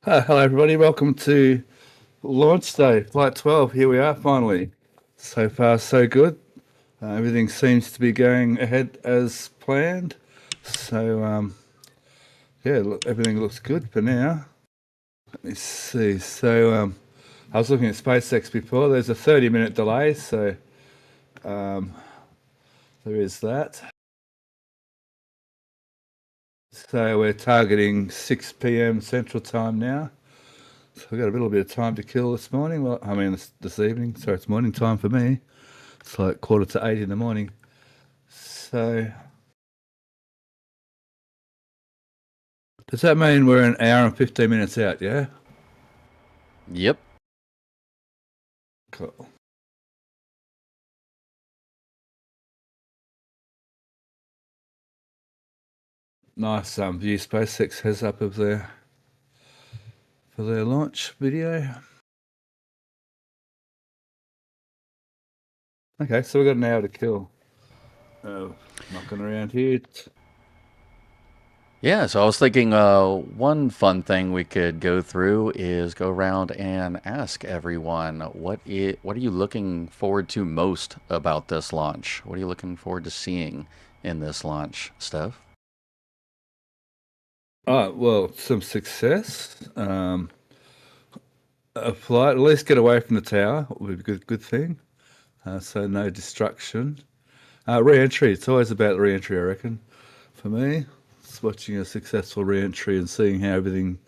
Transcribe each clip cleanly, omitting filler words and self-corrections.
Hello, everybody. Welcome to launch day, Flight 12. Here we are, finally. So far, so good. Everything seems to be going ahead as planned. So, yeah, look, everything looks good for now. Let me see. So, I was looking at SpaceX before. There's a 30-minute delay, so there is that. So we're targeting 6 p.m. Central Time now. So we've got a little bit of time to kill this morning. Well, I mean this evening. Sorry, it's morning time for me. It's like 7:45 in the morning. So does that mean we're an hour and 15 minutes out, yeah? Yep. Cool. Nice view SpaceX has up of their for their launch video. Okay, so we've got an hour to kill. Knocking around here. Yeah, so I was thinking one fun thing we could go through is go around and ask everyone what are you looking forward to most about this launch? What are you looking forward to seeing in this launch, Steph? Well, some success. A flight, at least get away from the tower would be a good thing. So no destruction. Re-entry, it's always about the re-entry, I reckon, for me. It's watching a successful re-entry and seeing how everything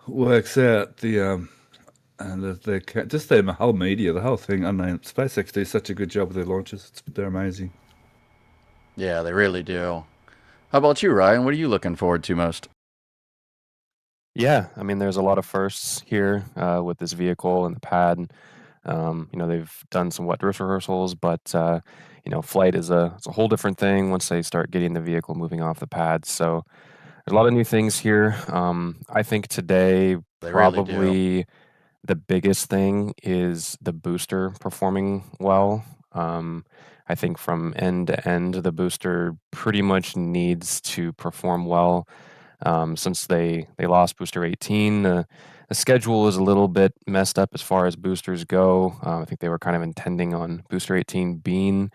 works out. The and just their whole media, the whole thing. I know SpaceX do such a good job with their launches. They're amazing. Yeah, they really do. How about you, Ryan? What are you looking forward to most? Yeah, I mean, there's a lot of firsts here with this vehicle and the pad. They've done some wet dress rehearsals, but flight is a whole different thing once they start getting the vehicle moving off the pad. So there's a lot of new things here. I think today They really do. probably the biggest thing is the booster performing well. I think from end to end, the booster pretty much needs to perform well. Since they lost Booster 18, the schedule is a little bit messed up as far as boosters go. I think they were kind of intending on Booster 18 being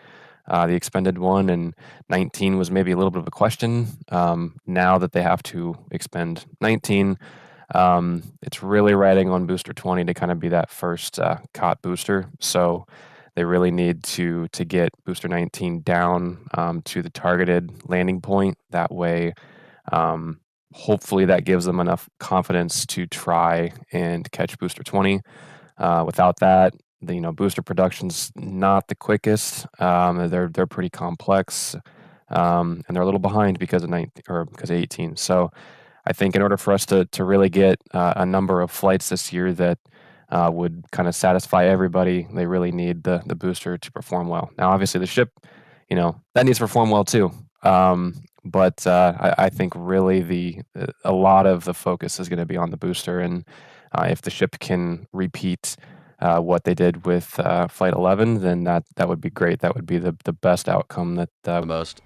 the expended one, and 19 was maybe a little bit of a question. Now that they have to expend 19, it's really riding on Booster 20 to kind of be that first caught booster. So they really need to get Booster 19 down to the targeted landing point. That way, um, hopefully that gives them enough confidence to try and catch Booster 20. Without that, booster production's not the quickest. They're pretty complex, and they're a little behind because of 19 or because of 18. So I think in order for us to really get a number of flights this year that would kind of satisfy everybody, they really need the booster to perform well. Now, obviously, the ship, that needs to perform well too. But I think really a lot of the focus is going to be on the booster, and if the ship can repeat what they did with Flight 11, then that would be great. That would be the best outcome that The most.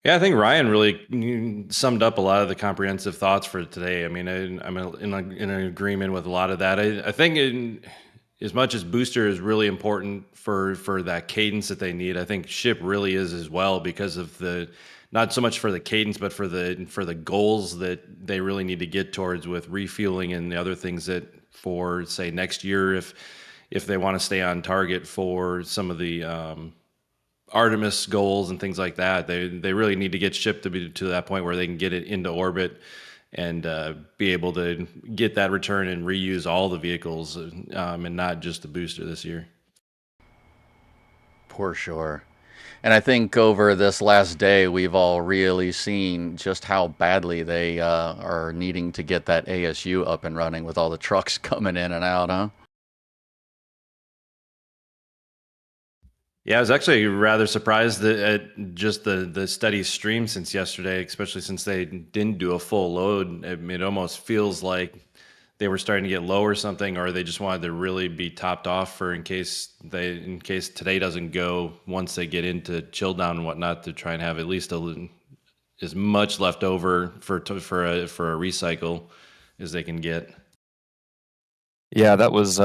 Yeah, I think Ryan really summed up a lot of the comprehensive thoughts for today. I mean, I'm in agreement with a lot of that. I think as much as booster is really important for that cadence that they need, I think ship really is as well because of the not so much for the cadence, but for the goals that they really need to get towards with refueling and the other things that for say next year if they want to stay on target for some of the Artemis goals and things like that. They really need to get shipped to be to that point where they can get it into orbit and be able to get that return and reuse all the vehicles and not just the booster this year. For sure. And I think over this last day, we've all really seen just how badly they are needing to get that ASU up and running with all the trucks coming in and out, huh? Yeah, I was actually rather surprised at just the steady stream since yesterday, especially since they didn't do a full load. It almost feels like they were starting to get low or something, or they just wanted to really be topped off for in case today doesn't go once they get into chill down and whatnot to try and have at least as much left over for a recycle as they can get. Yeah, that was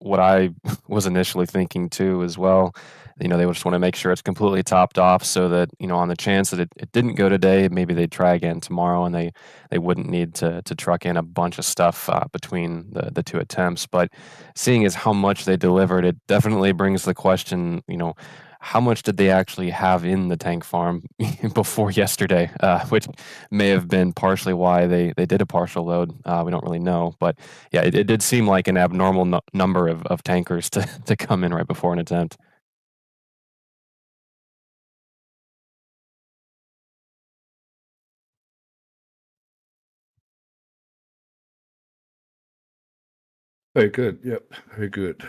what I was initially thinking too, as well. They would just want to make sure it's completely topped off so that, on the chance that it didn't go today, maybe they'd try again tomorrow and they wouldn't need to truck in a bunch of stuff between the two attempts. But seeing as how much they delivered, it definitely brings the question, how much did they actually have in the tank farm before yesterday, which may have been partially why they did a partial load. We don't really know. But yeah, it did seem like an abnormal number of tankers to come in right before an attempt. Very good. Yep, very good.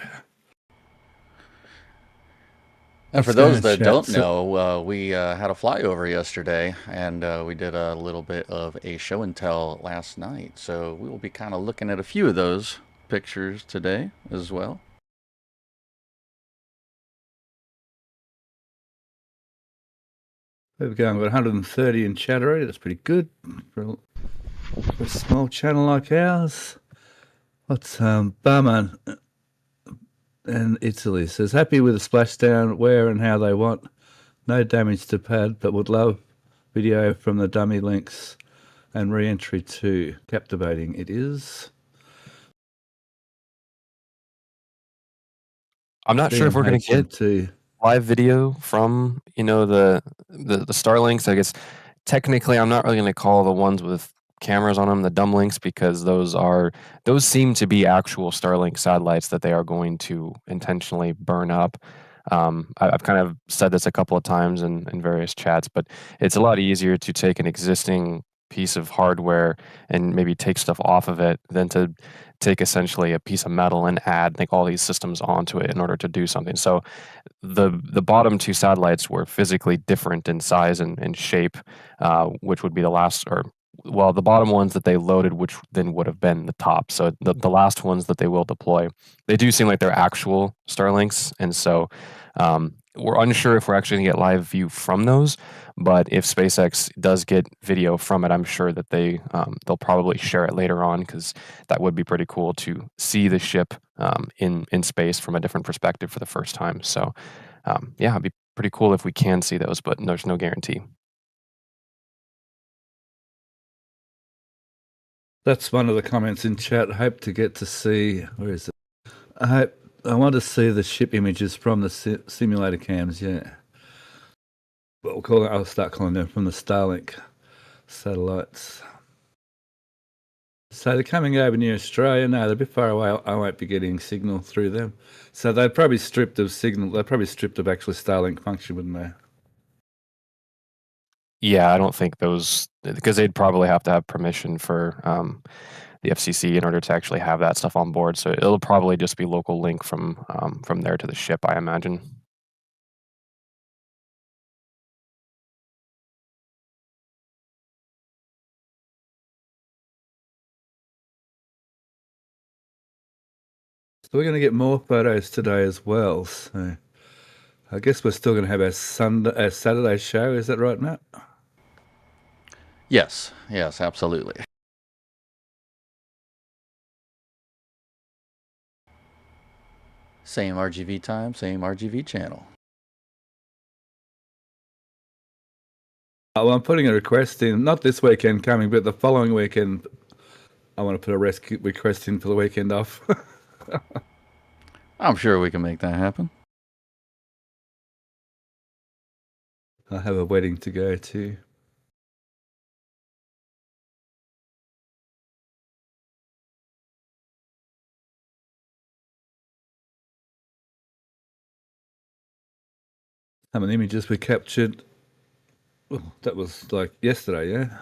And for Let's go those and that chat. don't So, know, we had a flyover yesterday, and we did a little bit of a show and tell last night. So we will be kind of looking at a few of those pictures today as well. there we go. We've got 130 in chat already. That's pretty good for a small channel like ours. What's Barman in Italy says, happy with the splashdown, where and how they want. No damage to pad, but would love video from the dummy links and re-entry too. Captivating it is. I'm not sure if we're going to get BMHMT. live video from the Starlinks. I guess technically, I'm not really going to call the ones with cameras on them, the dumb links, because those seem to be actual Starlink satellites that they are going to intentionally burn up. I've kind of said this a couple of times in various chats, but it's a lot easier to take an existing piece of hardware and maybe take stuff off of it than to take essentially a piece of metal and add like all these systems onto it in order to do something. So the bottom two satellites were physically different in size and shape, which would be the last, or well, the bottom ones that they loaded, which then would have been the top. So the last ones that they will deploy, they do seem like they're actual Starlinks, and so we're unsure if we're actually going to get live view from those. But if SpaceX does get video from it, I'm sure that they'll probably share it later on, because that would be pretty cool to see the ship in space from a different perspective for the first time. So yeah, it'd be pretty cool if we can see those, but there's no guarantee. That's one of the comments in chat. Hope to get to see, where is it? I want to see the ship images from the simulator cams, yeah. But I'll start calling them from the Starlink satellites. So they're coming over near Australia. No, they're a bit far away. I won't be getting signal through them. So they're probably stripped of signal. They're probably stripped of actual Starlink function, wouldn't they? Yeah, I don't think those, because they'd probably have to have permission for the FCC in order to actually have that stuff on board. So it'll probably just be local link from there to the ship, I imagine. So we're going to get more photos today as well. So I guess we're still going to have our Saturday show. Is that right, Matt? Yes, yes, absolutely. Same RGV time, same RGV channel. Well, I'm putting a request in, not this weekend coming, but the following weekend. I want to put a request in for the weekend off. I'm sure we can make that happen. I have a wedding to go to. How many images we captured? Oh, that was like yesterday, yeah?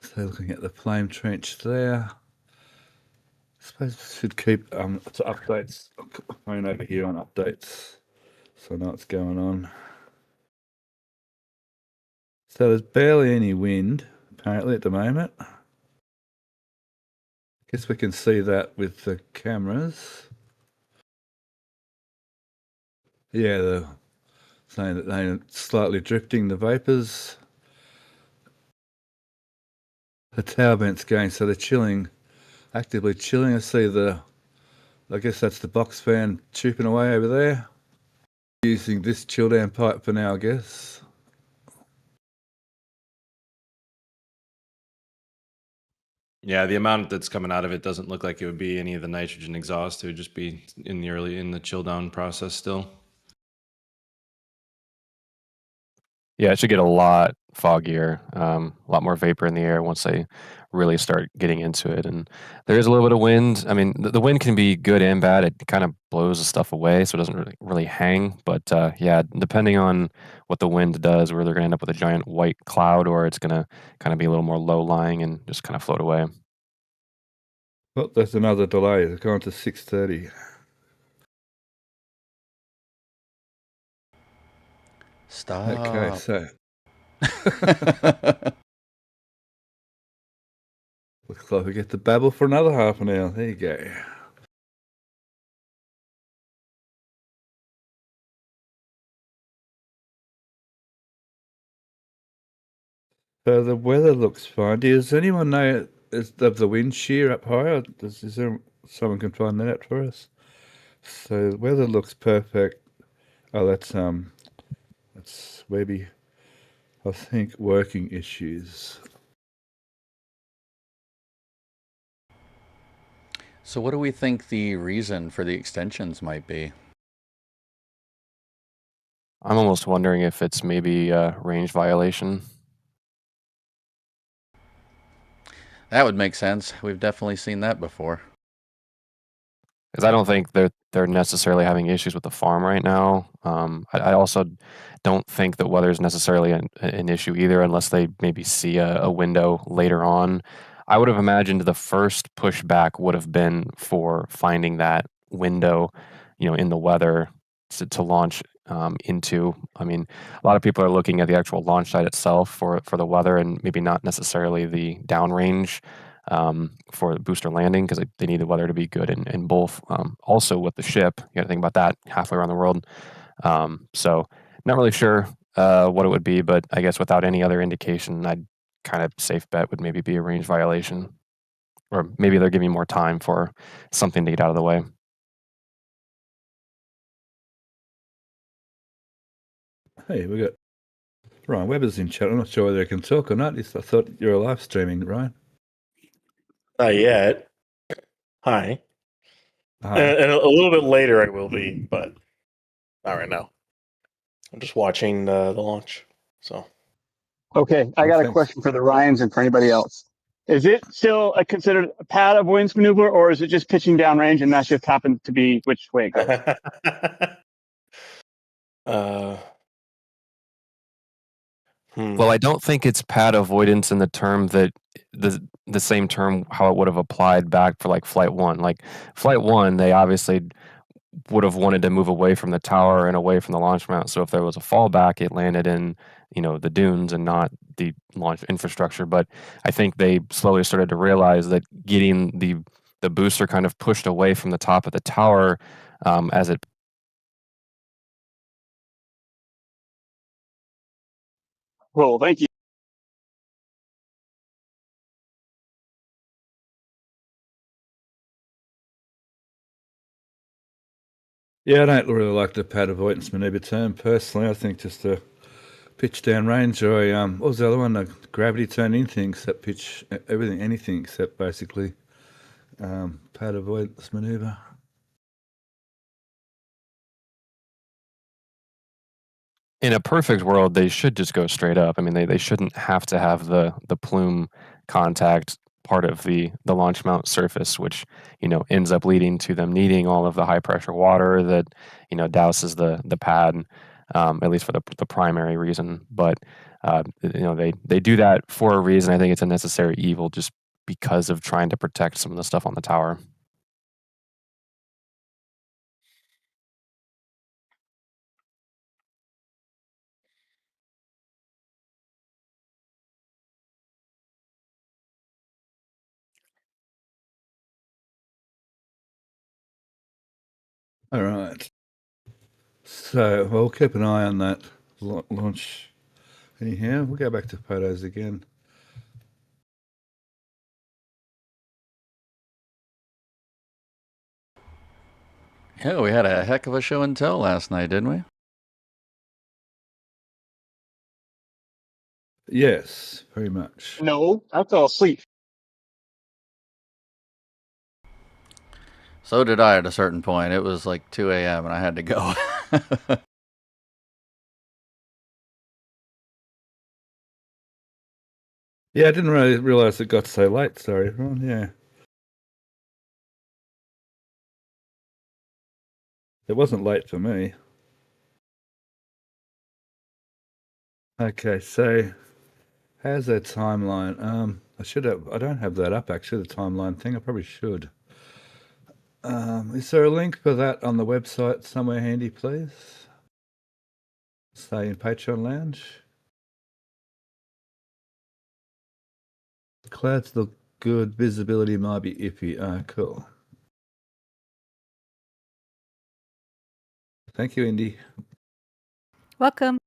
So looking at the flame trench there. I suppose we should keep to updates. I'll put my phone over here on updates so I know what's going on. So there's barely any wind apparently at the moment. Guess we can see that with the cameras. Yeah, they're saying that they're slightly drifting the vapors. The tower vent's going, so they're chilling, actively chilling. I guess that's the box fan chooping away over there. Using this chill down pipe for now, I guess. Yeah, the amount that's coming out of it doesn't look like it would be any of the nitrogen exhaust. It would just be in the chill down process still. Yeah, it should get a lot foggier, a lot more vapor in the air once they really start getting into it. And there is a little bit of wind. I mean, the wind can be good and bad. It kind of blows the stuff away, so it doesn't really hang. But yeah, depending on what the wind does, whether they're going to end up with a giant white cloud or it's going to kind of be a little more low lying and just kind of float away. Oh, there's another delay. It's gone to 6:30. Stop. Okay, so looks like we get to babble for another half an hour. There you go. So the weather looks fine. Does anyone know of the wind shear up higher? Is there someone can find that out for us? So the weather looks perfect. Oh, that's maybe I think working issues. So, what do we think the reason for the extensions might be? I'm almost wondering if it's maybe a range violation. That would make sense. We've definitely seen that before. Because I don't think they're necessarily having issues with the farm right now. I also don't think that weather is necessarily an issue either, unless they maybe see a window later on. I would have imagined the first pushback would have been for finding that window, in the weather to launch into. I mean, a lot of people are looking at the actual launch site itself for the weather, and maybe not necessarily the downrange for the booster landing, because they need the weather to be good in both. Also with the ship, you got to think about that halfway around the world. So not really sure what it would be, but I guess without any other indication, I'd kind of safe bet would maybe be a range violation, or maybe they're giving more time for something to get out of the way. Hey, we got Ryan Webber's in chat. I'm not sure whether I can talk or not. I thought you're live streaming, Ryan. Not yet. Hi. Hi. And a little bit later I will be, but not right now. I'm just watching the launch. So Okay, I got a thanks. question for the Ryans and for anybody else. Is it still considered a pad avoidance maneuver, or is it just pitching downrange and that just happened to be which way it goes? Well, I don't think it's pad avoidance in the term that the same term how it would have applied back for like Flight 1. Like Flight 1, they obviously would have wanted to move away from the tower and away from the launch mount. So if there was a fallback, it landed in, the dunes and not the launch infrastructure. But I think they slowly started to realize that getting the booster kind of pushed away from the top of the tower as it. Cool, thank you. Yeah, I don't really like the pad avoidance maneuver term personally. I think just a pitch down range, or what was the other one? A gravity turn in thing, except pitch everything, anything except basically pad avoidance maneuver. In a perfect world, they should just go straight up. I mean, they shouldn't have to have the plume contact part of the launch mount surface, which ends up leading to them needing all of the high pressure water that douses the pad, at least for the primary reason. But they do that for a reason. I think it's a necessary evil just because of trying to protect some of the stuff on the tower. All right. So we'll keep an eye on that launch. Anyhow, we'll go back to photos again. Yeah, we had a heck of a show and tell last night, didn't we? Yes, very much. No, I fell asleep. So did I at a certain point. It was like 2 a.m. and I had to go. Yeah, I didn't really realize it got so late. Sorry, everyone. Yeah. It wasn't late for me. Okay, so how's that timeline? I don't have that up actually, the timeline thing. I probably should. Is there a link for that on the website somewhere handy, please? Say in Patreon Lounge. Clouds look good. Visibility might be iffy. Cool. Thank you, Indy. Welcome.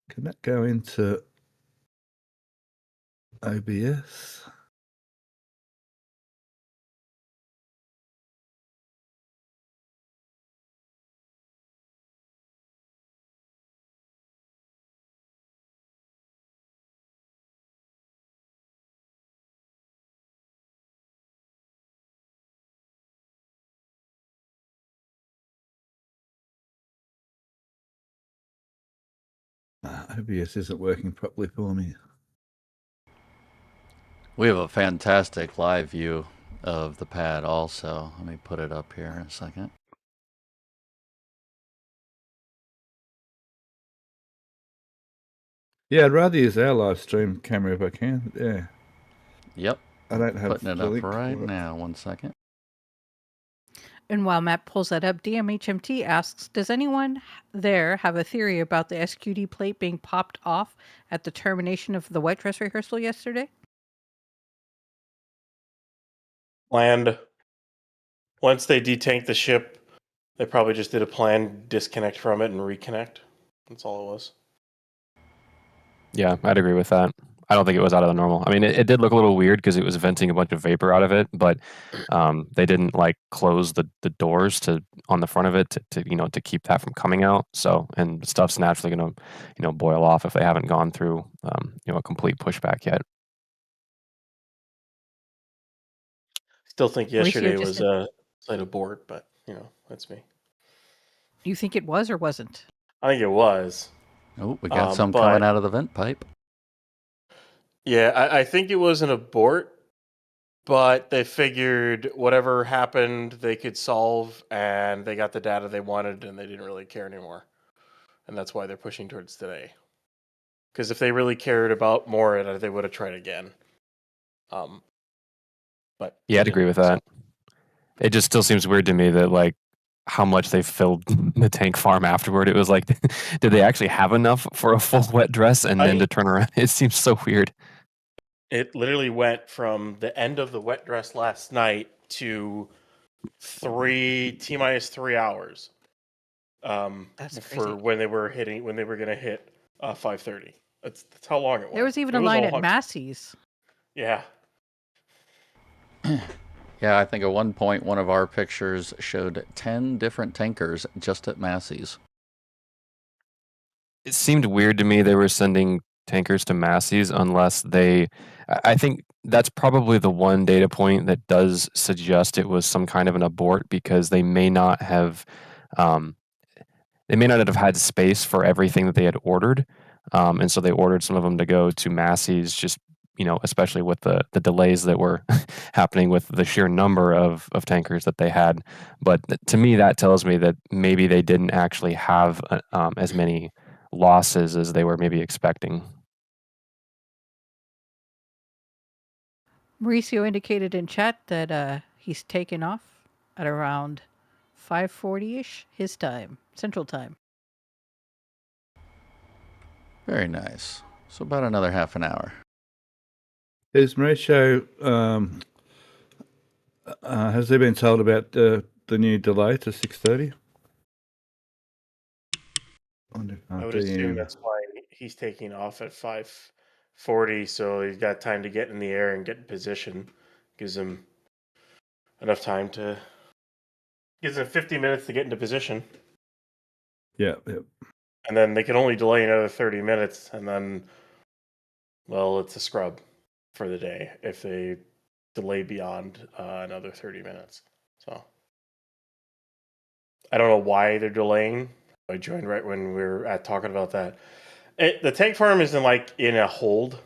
Can that go into OBS? OBS isn't working properly for me. We have a fantastic live view of the pad also. Let me put it up here in a second. Yeah, I'd rather use our live stream camera if I can. Yeah. Yep. I don't have Putting it the up link right for it. now. 1 second. And while Matt pulls that up, DMHMT asks, does anyone there have a theory about the SQD plate being popped off at the termination of the wet dress rehearsal yesterday? Planned. Once they detanked the ship, they probably just did a planned disconnect from it and reconnect. That's all it was. Yeah, I'd agree with that. I don't think it was out of the normal. I mean, it did look a little weird because it was venting a bunch of vapor out of it, but they didn't like close the doors on the front of it to keep that from coming out. So, and stuff's naturally going to boil off if they haven't gone through a complete pushback yet. Still think Mauricio yesterday just was said- a slight abort, but that's me. You think it was or wasn't? I think it was. Oh, we got some but- coming out of the vent pipe. Yeah, I think it was an abort, but they figured whatever happened they could solve, and they got the data they wanted, and they didn't really care anymore. And that's why they're pushing towards today. Because if they really cared about more, they would have tried again. But Yeah, I'd agree with that. It just still seems weird to me that like how much they filled the tank farm afterward. It was like, did they actually have enough for a full wet dress and then to turn around? It seems so weird. It literally went from the end of the wet dress last night to T-minus 3 hours. That's for crazy. when they were gonna hit 5:30. That's how long it was. There was even It a line all at long. Massey's. Yeah. Yeah, I think at one point one of our pictures showed 10 different tankers just at Massey's. It seemed weird to me they were sending tankers to Massey's unless I think that's probably the one data point that does suggest it was some kind of an abort because they may not have had space for everything that they had ordered. And so they ordered some of them to go to Massey's just especially with the delays that were happening with the sheer number of tankers that they had. But to me, that tells me that maybe they didn't actually have as many losses as they were maybe expecting. Mauricio indicated in chat that he's taken off at around 5:40-ish his time, Central Time. Very nice. So about another half an hour. Is Mauricio, has they been told about the new delay to 6:30? I would assume that's why he's taking off at 5:40, so he's got time to get in the air and get in position. Gives him enough time gives him 50 minutes to get into position. Yeah. And then they can only delay another 30 minutes, and then, well, it's a scrub for the day if they delay beyond another 30 minutes. So I don't know why they're delaying. I joined right when we were talking about that. The tank farm isn't like in a hold.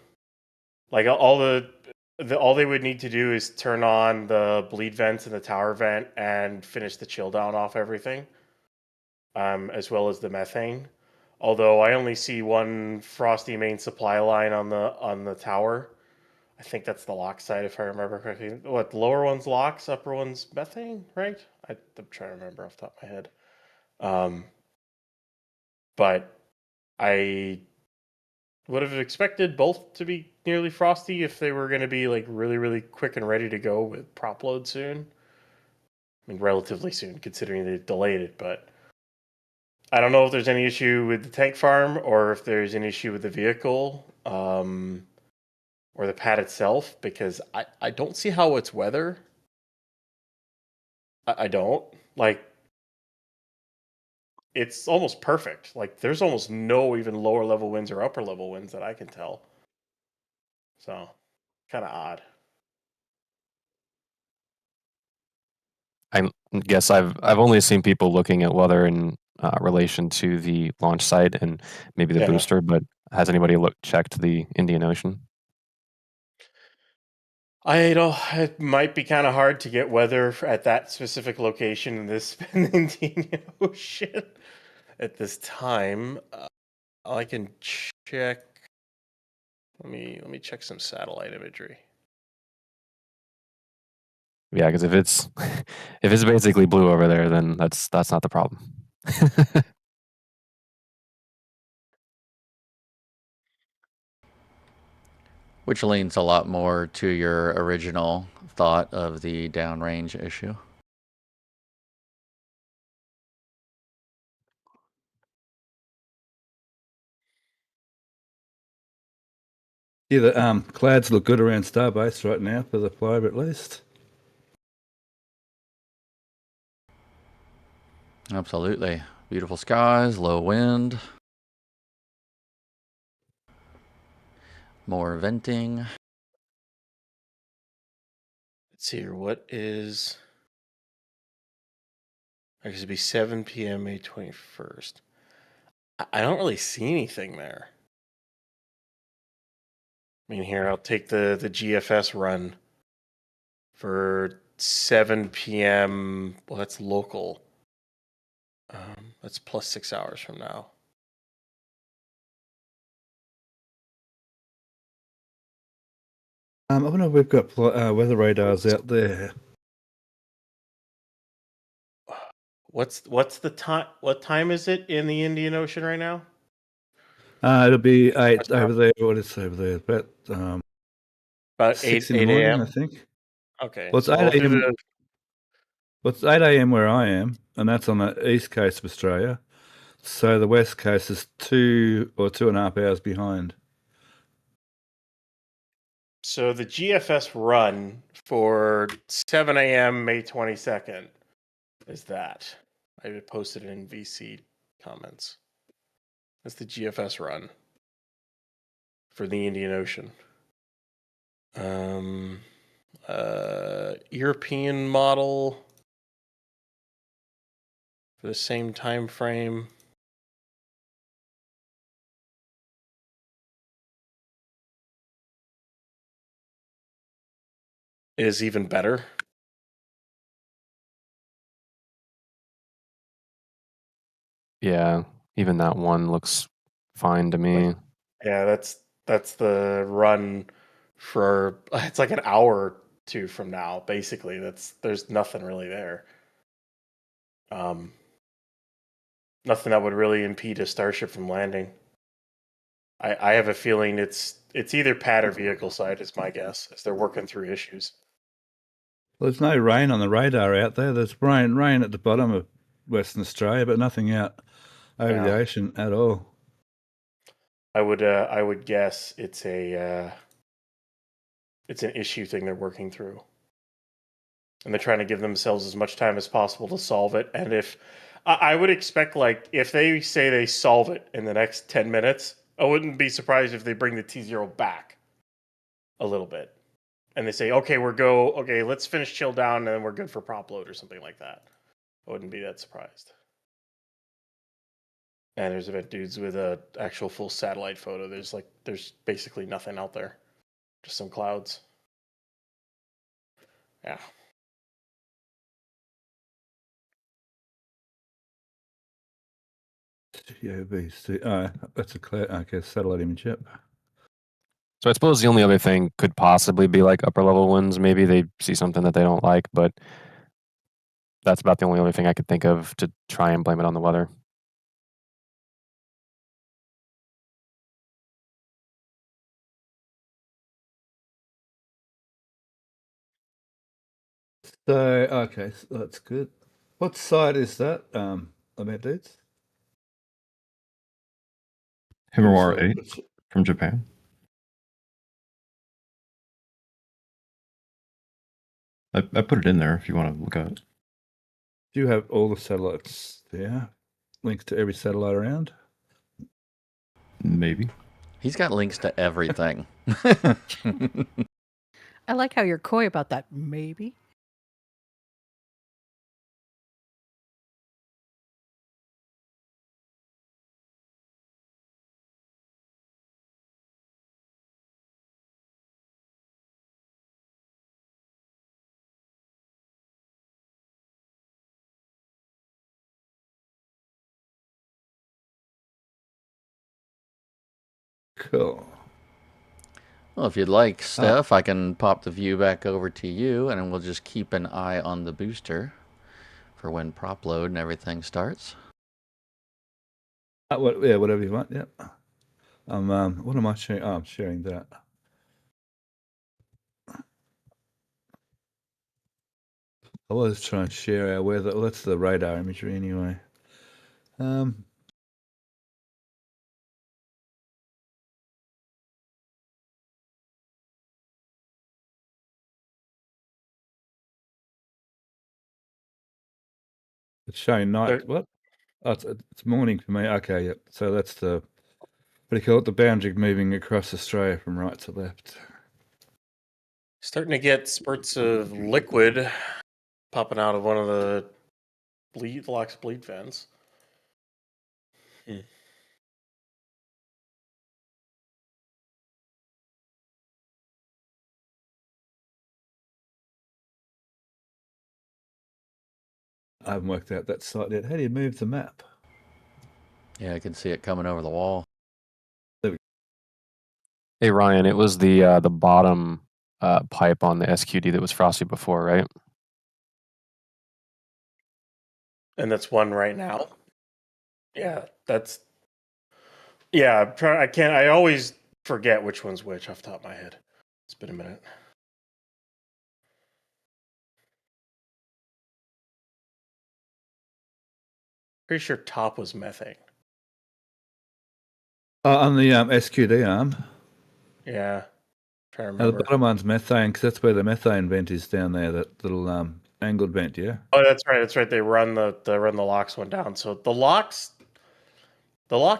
Like all they would need to do is turn on the bleed vents and the tower vent and finish the chill down off everything, as well as the methane. Although I only see one frosty main supply line on the tower. I think that's the lock side, if I remember correctly. What, the lower one's locks, upper one's methane, right? I'm trying to remember off the top of my head. But I would have expected both to be nearly frosty if they were going to be like really, really quick and ready to go with prop load soon. I mean, relatively soon, considering they delayed it. But I don't know if there's any issue with the tank farm or if there's an issue with the vehicle or the pad itself, because I don't see how it's weather. I don't. Like, it's almost perfect. Like, there's almost no even lower level winds or upper level winds that I can tell. So, kind of odd. I guess I've only seen people looking at weather in relation to the launch site and maybe the Yeah. booster, but has anybody checked the Indian Ocean? It might be kind of hard to get weather at that specific location in this in the Indian Ocean at this time. I can check. Let me check some satellite imagery. Yeah, because if it's if it's basically blue over there, then that's not the problem. Which leans a lot more to your original thought of the downrange issue. Yeah, the clouds look good around Starbase right now for the flyover at least. Absolutely. Beautiful skies, low wind. More venting. Let's see here. What is? I guess it'd be 7 p.m. May 21st. I don't really see anything there. I mean, here I'll take the GFS run for 7 p.m. Well, that's local. That's plus 6 hours from now. I wonder if we've got weather radars out there. What's the time? What time is it in the Indian Ocean right now? It'll be 8 That's over there. What is over there? About About 6 8 in the morning, a.m. I think. Okay, Well, it's so I'll 8 do a.m. the. Well, it's 8 a.m. where I am, and that's on the east coast of Australia. So the west coast is 2 or 2.5 hours behind. So the GFS run for 7 a.m. May 22nd is that. I posted it in VC comments. That's the GFS run for the Indian Ocean. European model for the same time frame. Is even better. Yeah, even that one looks fine to me. Yeah, that's the run for it's like an hour or two from now, basically. There's nothing really there. Nothing that would really impede a starship from landing. I have a feeling it's either pad or vehicle side is my guess, as they're working through issues. Well, there's no rain on the radar out there. There's rain at the bottom of Western Australia, but nothing out over the ocean at all. I would guess it's an issue thing they're working through, and they're trying to give themselves as much time as possible to solve it. And if I would expect, like, if they say they solve it in the next 10 minutes, I wouldn't be surprised if they bring the T0 back a little bit, and they say, okay, let's finish chill down, and then we're good for prop load or something like that. I wouldn't be that surprised. And there's event dudes with a actual full satellite photo. There's basically nothing out there, just some clouds. Yeah. Yeah, that's a clear, okay, satellite image. Yep. So I suppose the only other thing could possibly be like upper level winds. Maybe they see something that they don't like, but that's about the only other thing I could think of to try and blame it on the weather. So okay, so that's good. What site is that? Event dudes. Himawara So 8 from Japan. I put it in there if you want to look at it. Do you have all the satellites there? Links to every satellite around? Maybe. He's got links to everything. I like how you're coy about that. Maybe. Cool. Well, if you'd like, Steph, I can pop the view back over to you, and we'll just keep an eye on the booster for when prop load and everything starts. Yeah, whatever you want. Yep. What am I sharing? Oh, I'm sharing that. I was trying to share our weather. Well, that's the radar imagery anyway. It's showing night. There- What? Oh, it's morning for me. Okay, yep. So that's the, what do you call it? The boundary moving across Australia from right to left. Starting to get spurts of liquid popping out of one of the locks bleed vents. I haven't worked out that site yet. How do you move the map? Yeah, I can see it coming over the wall. Hey Ryan, it was the bottom pipe on the SQD that was frosty before, right? And that's one right now. Yeah, that's. Yeah, I'm trying. I can't. I always forget which one's which off the top of my head. It's been a minute. Pretty sure top was methane. On the SQD arm. Yeah, trying to The remember. bottom one's methane, because that's where the methane vent is down there. That little angled vent, yeah. Oh, that's right. That's right. They run the locks one down. So the locks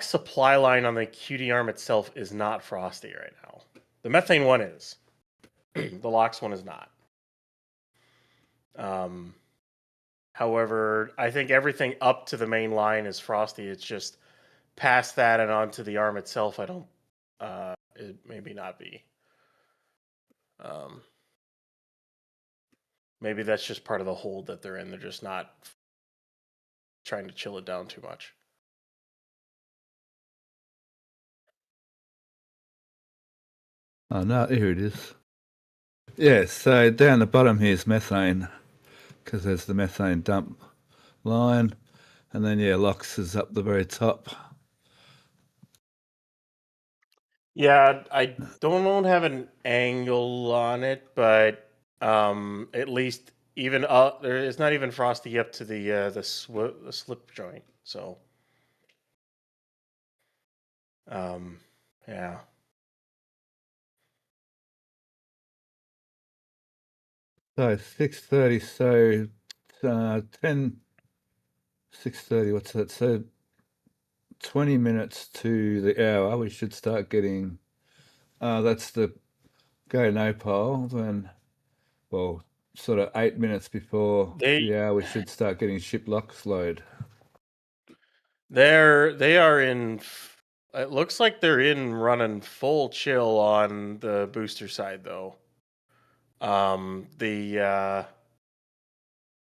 supply line on the QD arm itself is not frosty right now. The methane one is. The locks one is not. However, I think everything up to the main line is frosty. It's just past that and onto the arm itself. I don't. It maybe not be. Maybe that's just part of the hold that they're in. They're just not trying to chill it down too much. Oh no, here it is. Yeah, so down the bottom here is methane, because there's the methane dump line, and then yeah, LOX is up the very top. Yeah, I don't have an angle on it, but at least even there it's not even frosty up to the slip joint. So, yeah. So 6:30. So 6:30. What's that? So 20 minutes to the hour. We should start getting. That's the go no pole. Then, well, sort of 8 minutes before the hour, we should start getting ship locks load. They are in. It looks like they're in running full chill on the booster side though.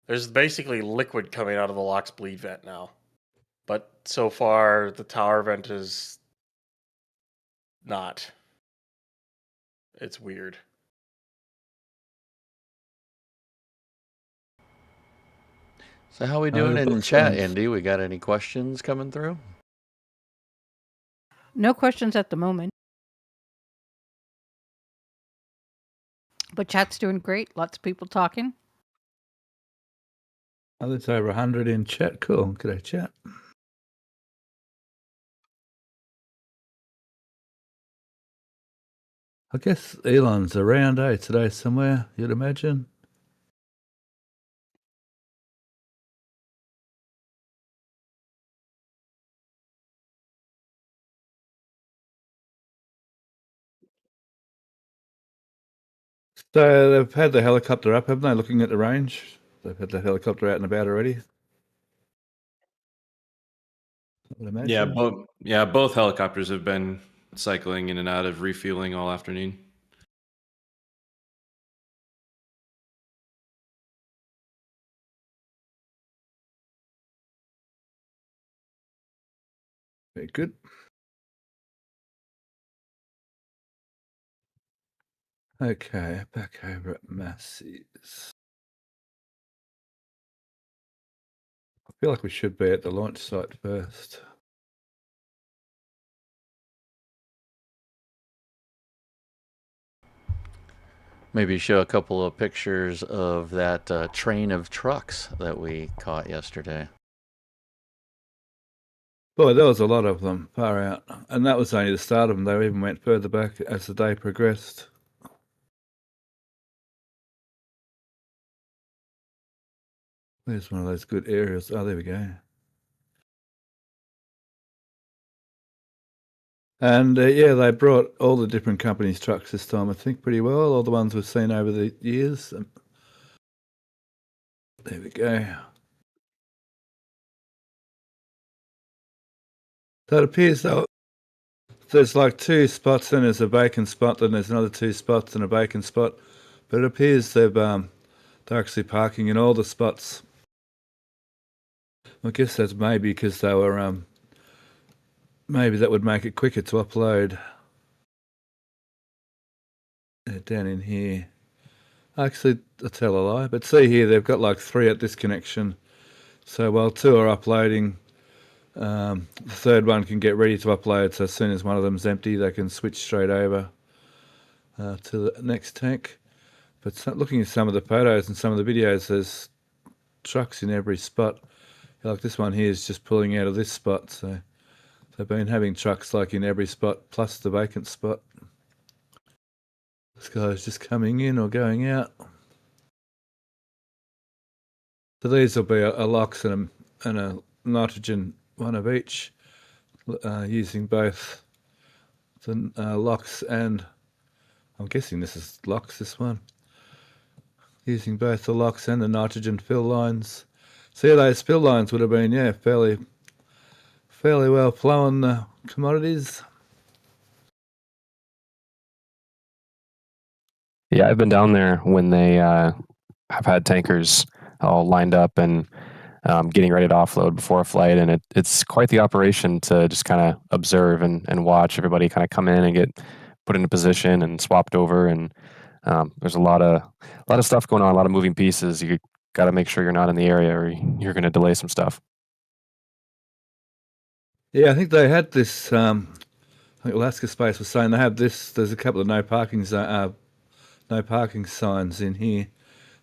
There's basically liquid coming out of the LOX bleed vent now, but so far the tower vent is not. It's weird. So how we doing in chat, Andy? We got any questions coming through? No questions at the moment. But chat's doing great. Lots of people talking. Oh, there's over 100 in chat. Cool. G'day, chat. I guess Elon's around, today somewhere, you'd imagine. So they've had the helicopter up, haven't they, looking at the range? They've had the helicopter out and about already? I would imagine. Both helicopters have been cycling in and out of refueling all afternoon. Very good. Okay, back over at Massey's. I feel like we should be at the launch site first. Maybe show a couple of pictures of that train of trucks that we caught yesterday. Boy, there was a lot of them, far out. And that was only the start of them. They even went further back as the day progressed. There's one of those good areas. Oh, there we go. And yeah, they brought all the different companies' trucks this time, I think, pretty well. All the ones we've seen over the years. There we go. So it appears though there's like 2 spots, then there's a vacant spot, then there's another 2 spots and a vacant spot. But it appears they're actually parking in all the spots. I guess that's maybe because they were maybe that would make it quicker to upload. Down in here. Actually, I tell a lie, but see here, they've got like 3 at this connection. So while 2 are uploading, the third one can get ready to upload. So as soon as one of them's empty, they can switch straight over to the next tank. But looking at some of the photos and some of the videos, there's trucks in every spot. Like this one here is just pulling out of this spot. So they've been having trucks like in every spot, plus the vacant spot. This guy's just coming in or going out. So these will be a LOX and a nitrogen, one of each, using both the LOX and, I'm guessing this is LOX, this one, using both the LOX and the nitrogen fill lines. So yeah, those fill lines would have been, yeah, fairly well flowing commodities. Yeah, I've been down there when they have had tankers all lined up and getting ready to offload before a flight, and it's quite the operation to just kind of observe and watch everybody kind of come in and get put into position and swapped over. And there's a lot of stuff going on, a lot of moving pieces. You got to make sure you're not in the area, or you're going to delay some stuff. Yeah, I think they had this. I think Alaska Space was saying they have this. There's a couple of no parking signs in here,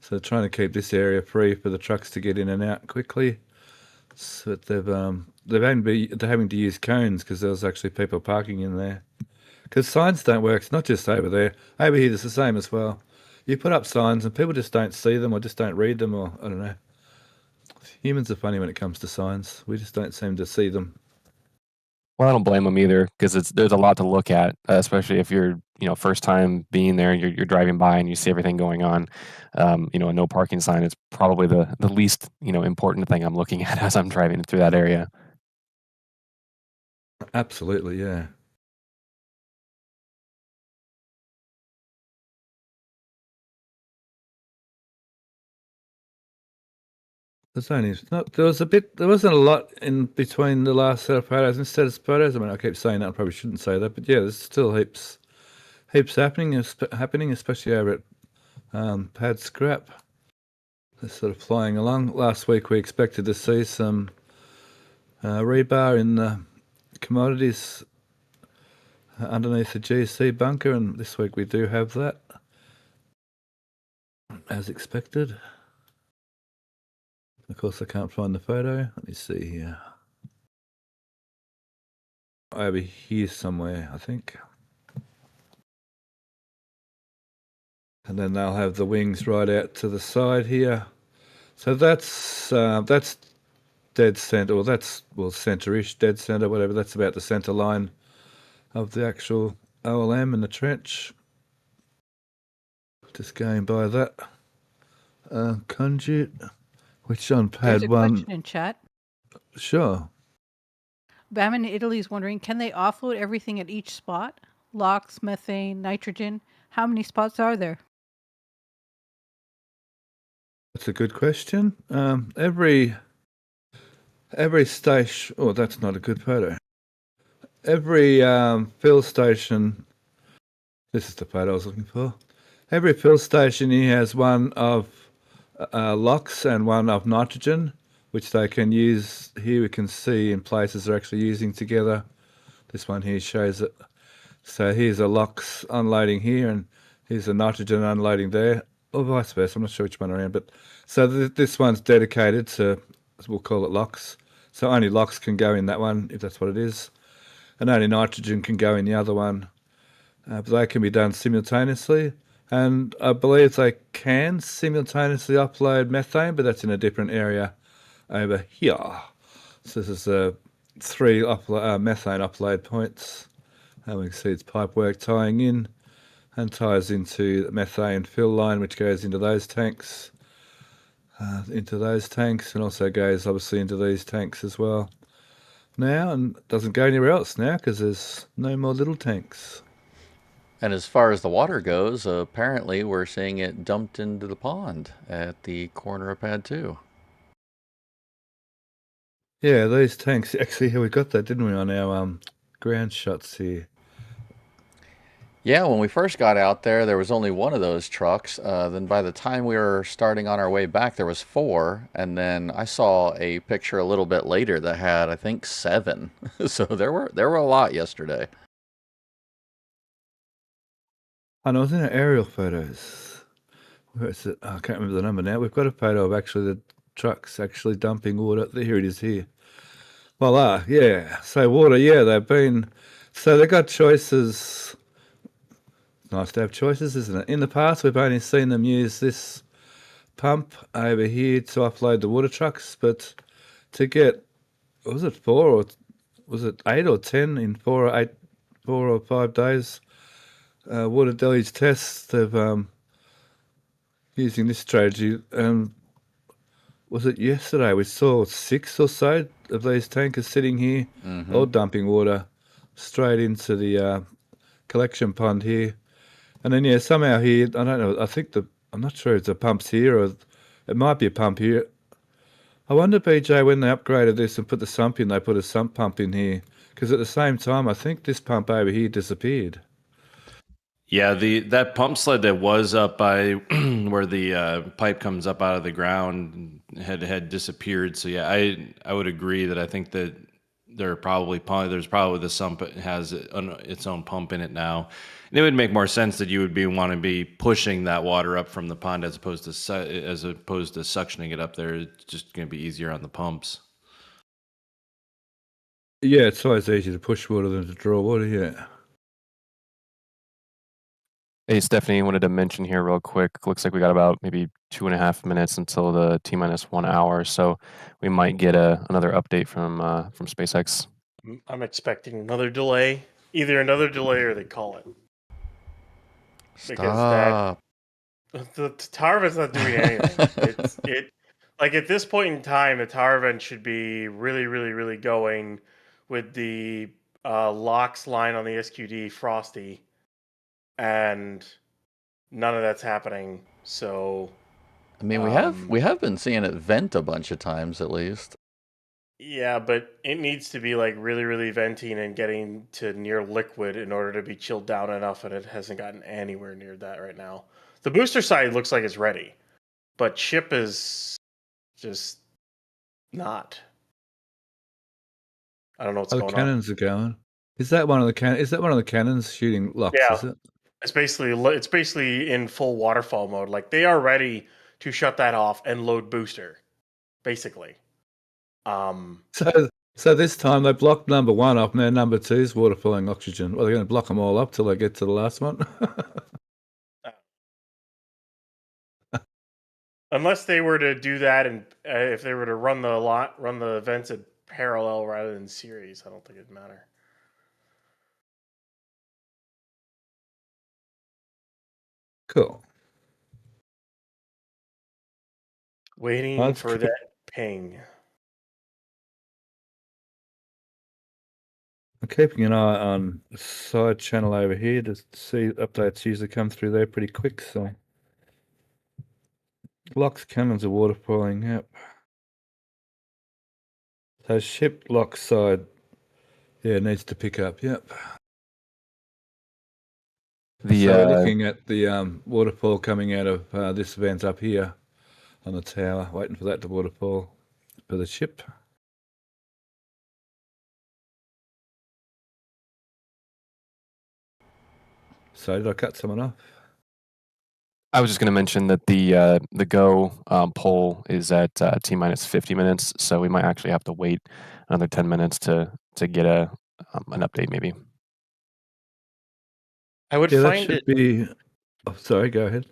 so they're trying to keep this area free for the trucks to get in and out quickly. So they're having to use cones because there was actually people parking in there. Because signs don't work. It's not just over there. Over here, it's the same as well. You put up signs and people just don't see them or just don't read them, or I don't know. Humans are funny when it comes to signs. We just don't seem to see them. Well, I don't blame them either, because there's a lot to look at, especially if you're first time being there. You're driving by and you see everything going on. A no parking sign is probably the least important thing I'm looking at as I'm driving through that area. Absolutely, yeah. There wasn't a lot in between the last set of photos and set of photos. I mean, I keep saying that, I probably shouldn't say that, but yeah, there's still heaps happening, especially over at Pad Scrap. They're sort of flying along. Last week we expected to see some rebar in the commodities underneath the GC bunker, and this week we do have that, as expected. Of course, I can't find the photo. Let me see here. Over here somewhere, I think. And then they'll have the wings right out to the side here. So that's dead center, or that's, well, center-ish, dead center, whatever. That's about the center line of the actual OLM in the trench. Just going by that conduit, which on pad There's a 1. question in chat. Sure. Bam in Italy is wondering, can they offload everything at each spot? LOX, methane, nitrogen. How many spots are there? That's a good question. Every station. Oh, that's not a good photo. Every fill station. This is the photo I was looking for. Every fill station here has one of LOX and one of nitrogen, which they can use. Here we can see in places they're actually using together. This one here shows it. So here's a LOX unloading here, and here's a nitrogen unloading there, or vice versa. I'm not sure which one around, but so this one's dedicated to, we'll call it LOX. So only LOX can go in that one, if that's what it is, and only nitrogen can go in the other one. But they can be done simultaneously, and I believe they can simultaneously upload methane, but that's in a different area over here. So this is three methane upload points. And we can see it's pipework tying in and ties into the methane fill line, which goes into those tanks, and also goes obviously into these tanks as well now, and doesn't go anywhere else now because there's no more little tanks. And as far as the water goes, apparently we're seeing it dumped into the pond at the corner of pad 2. Yeah, these tanks, actually, here we got that, didn't we, on our ground shots here. Yeah, when we first got out there, there was only one of those trucks. Then by the time we were starting on our way back, there was 4. And then I saw a picture a little bit later that had, I think, 7. So there were a lot yesterday. And I was in our aerial photos. Where is it? I can't remember the number now. We've got a photo of actually the trucks actually dumping water. Here it is here. Voila, yeah. So water, yeah, they got choices. Nice to have choices, isn't it? In the past, we've only seen them use this pump over here to offload the water trucks, but to get, was it 4 or was it 8 or 10 in 4 or 5 days? Water deluge tests of using this strategy. Was it yesterday? We saw 6 or so of these tankers sitting here, all dumping water straight into the collection pond here. And then, yeah, somehow here, I don't know, I'm not sure if the pump's here or it might be a pump here. I wonder, BJ, when they upgraded this and put the sump in, they put a sump pump in here. Because at the same time, I think this pump over here disappeared. Yeah, that pump sled that was up by where the pipe comes up out of the ground had disappeared. So yeah, I would agree that I think that there's probably the sump has its own pump in it now. And it would make more sense that you would want to be pushing that water up from the pond as opposed to suctioning it up there. It's just going to be easier on the pumps. Yeah, it's always easier to push water than to draw water, yeah. Hey, Stephanie, wanted to mention here real quick. Looks like we got about maybe 2.5 minutes until the T-1 hour, so we might get another update from SpaceX. I'm expecting another delay. Either another delay or they call it. Because Stop. the tower vent's not doing anything. Like at this point in time, the tower vent should be really, really, really going with the LOX line on the SQD Frosty, and none of that's happening. So, I mean, we have been seeing it vent a bunch of times at least. yeah, but it needs to be like really, really venting and getting to near liquid in order to be chilled down enough, and it hasn't gotten anywhere near that right now. The booster side looks like it's ready, but ship is just not. I don't know what's going The cannons are going. Is that one of the cannons shooting LOX? Yeah. Is it? It's basically in full waterfall mode. Like they are ready to shut that off and load booster, basically. So this time they blocked number 1 off. Now number 2 is waterfalling oxygen. Well, they're going to block them all up till they get to the last one. Unless they were to do that, and if they were to run the vents in parallel rather than series, I don't think it'd matter. Cool. Waiting for that ping. I'm keeping an eye on the side channel over here to see updates usually come through there pretty quick. So LOX cannons are waterfalling. Yep. So ship LOX side, yeah, needs to pick up. Yep. The So we're looking at the waterfall coming out of this event up here on the tower, waiting for that to waterfall for the ship. So did I cut someone off? I was just going to mention that the go poll is at T minus 50 minutes, so we might actually have to wait another 10 minutes to get an update, maybe. I would Yeah, that find should it. be. Oh, sorry, go ahead.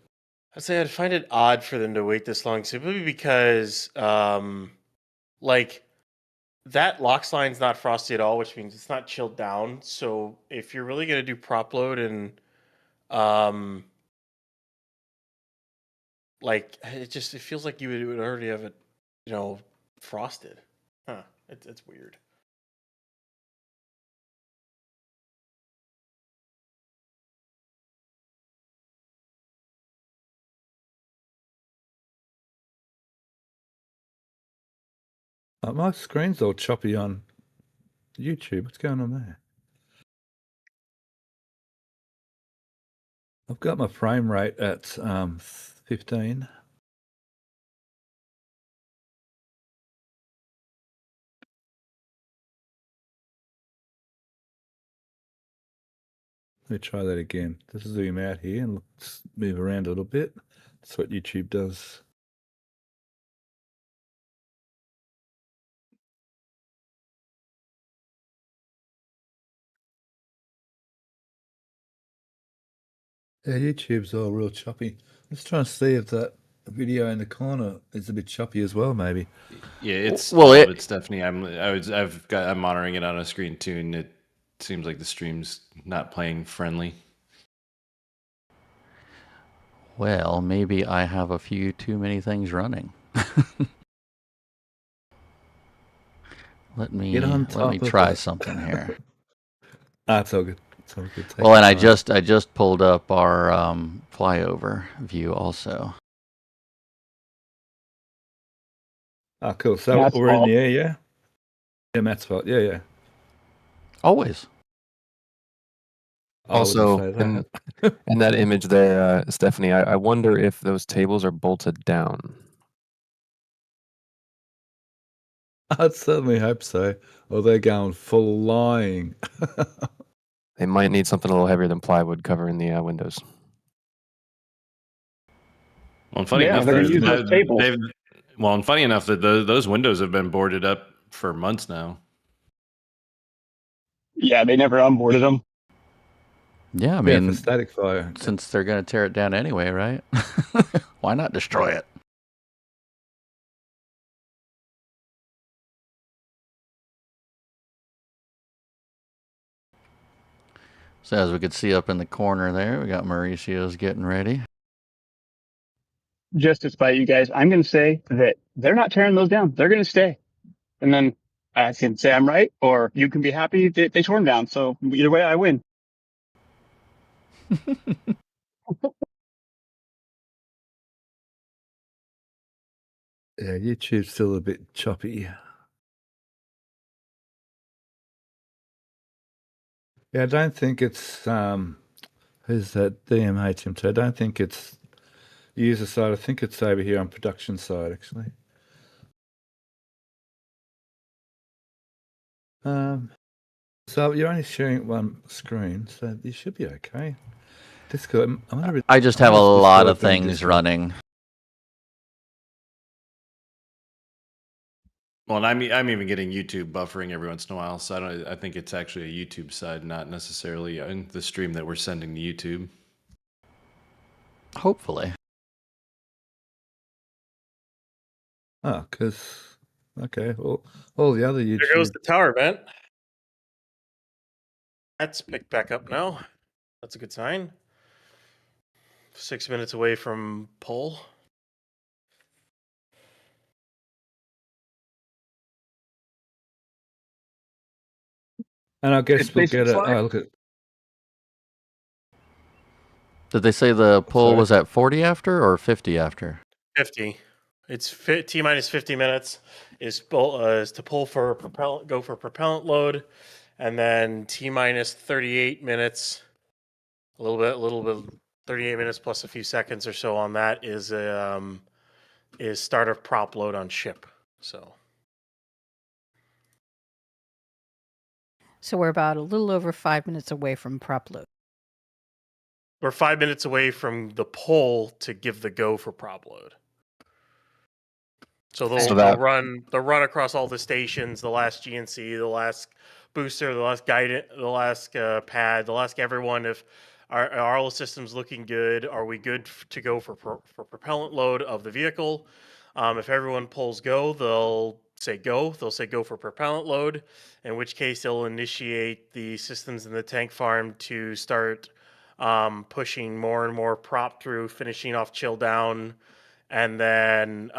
I'd say I'd find it odd for them to wait this long, simply because, like, that LOX line's not frosty at all, which means it's not chilled down. So if you're really gonna do prop load and, like, it feels like you would already have it, frosted. Huh? It's weird. My screen's all choppy on YouTube. What's going on there? I've got my frame rate at 15. Let me try that again. Just zoom out here and let's move around a little bit. That's what YouTube does. Yeah, YouTube's all real choppy. Let's try and see if that video in the corner is a bit choppy as well, maybe. Yeah, it's Well, all it- of it's definitely. I'm monitoring it on a screen too, and it seems like the stream's not playing friendly. Well, maybe I have a few too many things running. Let me Get on let top me of try it. something here. It's all good. It's all good. Take Well, and your I time. just pulled up our flyover view also. Cool. So Matt's we're in fault. the air, yeah? Yeah, Matt's fault. Yeah. Always. I wouldn't Also, say that. in that image there, Stephanie, I wonder if those tables are bolted down. I'd certainly hope so. Or they're going flying. They might need something a little heavier than plywood covering the windows. Well, and funny Yeah, enough, they're gonna use those tables. and funny enough that those windows have been boarded up for months now. Yeah, they never onboarded them. Yeah, I Yeah, mean, for static fire. since they're going to tear it down anyway, right? Why not destroy it? So as we could see up in the corner there, we got Mauricio's getting ready. Just to spite you guys, I'm going to say that they're not tearing those down. They're going to stay. And then I can say I'm right, or you can be happy that they tore them down. So either way, I win. Yeah, YouTube's still a bit choppy. Yeah, I don't think it's who's that DMHMT? I don't think it's user side. I think it's over here on production side actually. So you're only sharing one screen, so you should be okay. Discord. I just have a lot of things running. Well, and I'm even getting YouTube buffering every once in a while, so I think it's actually a YouTube side, not necessarily in the stream that we're sending to YouTube. Hopefully. Oh, because okay, well, all the other YouTube. There goes the tower vent. That's picked back up now. That's a good sign. 6 minutes away from pole. And I guess It's we'll basically get it. slide. Oh, look at. Did they say the pull Sorry. was at 40 after or 50 after? 50. It's T minus 50 minutes is to pull for propellant, go for propellant load, and then T minus 38 minutes a little bit, 38 minutes plus a few seconds or so on that is start of prop load on ship. So we're about a little over 5 minutes away from prop load. we're 5 minutes away from the poll to give the go for prop load. So they'll run across all the stations, the last GNC, the last booster, the last guidance, the last pad. They'll ask everyone if are all the systems looking good. Are we good to go for propellant load of the vehicle? If everyone pulls go, they'll say go. They'll say go for propellant load, in which case they'll initiate the systems in the tank farm to start pushing more and more prop through, finishing off chill down, and then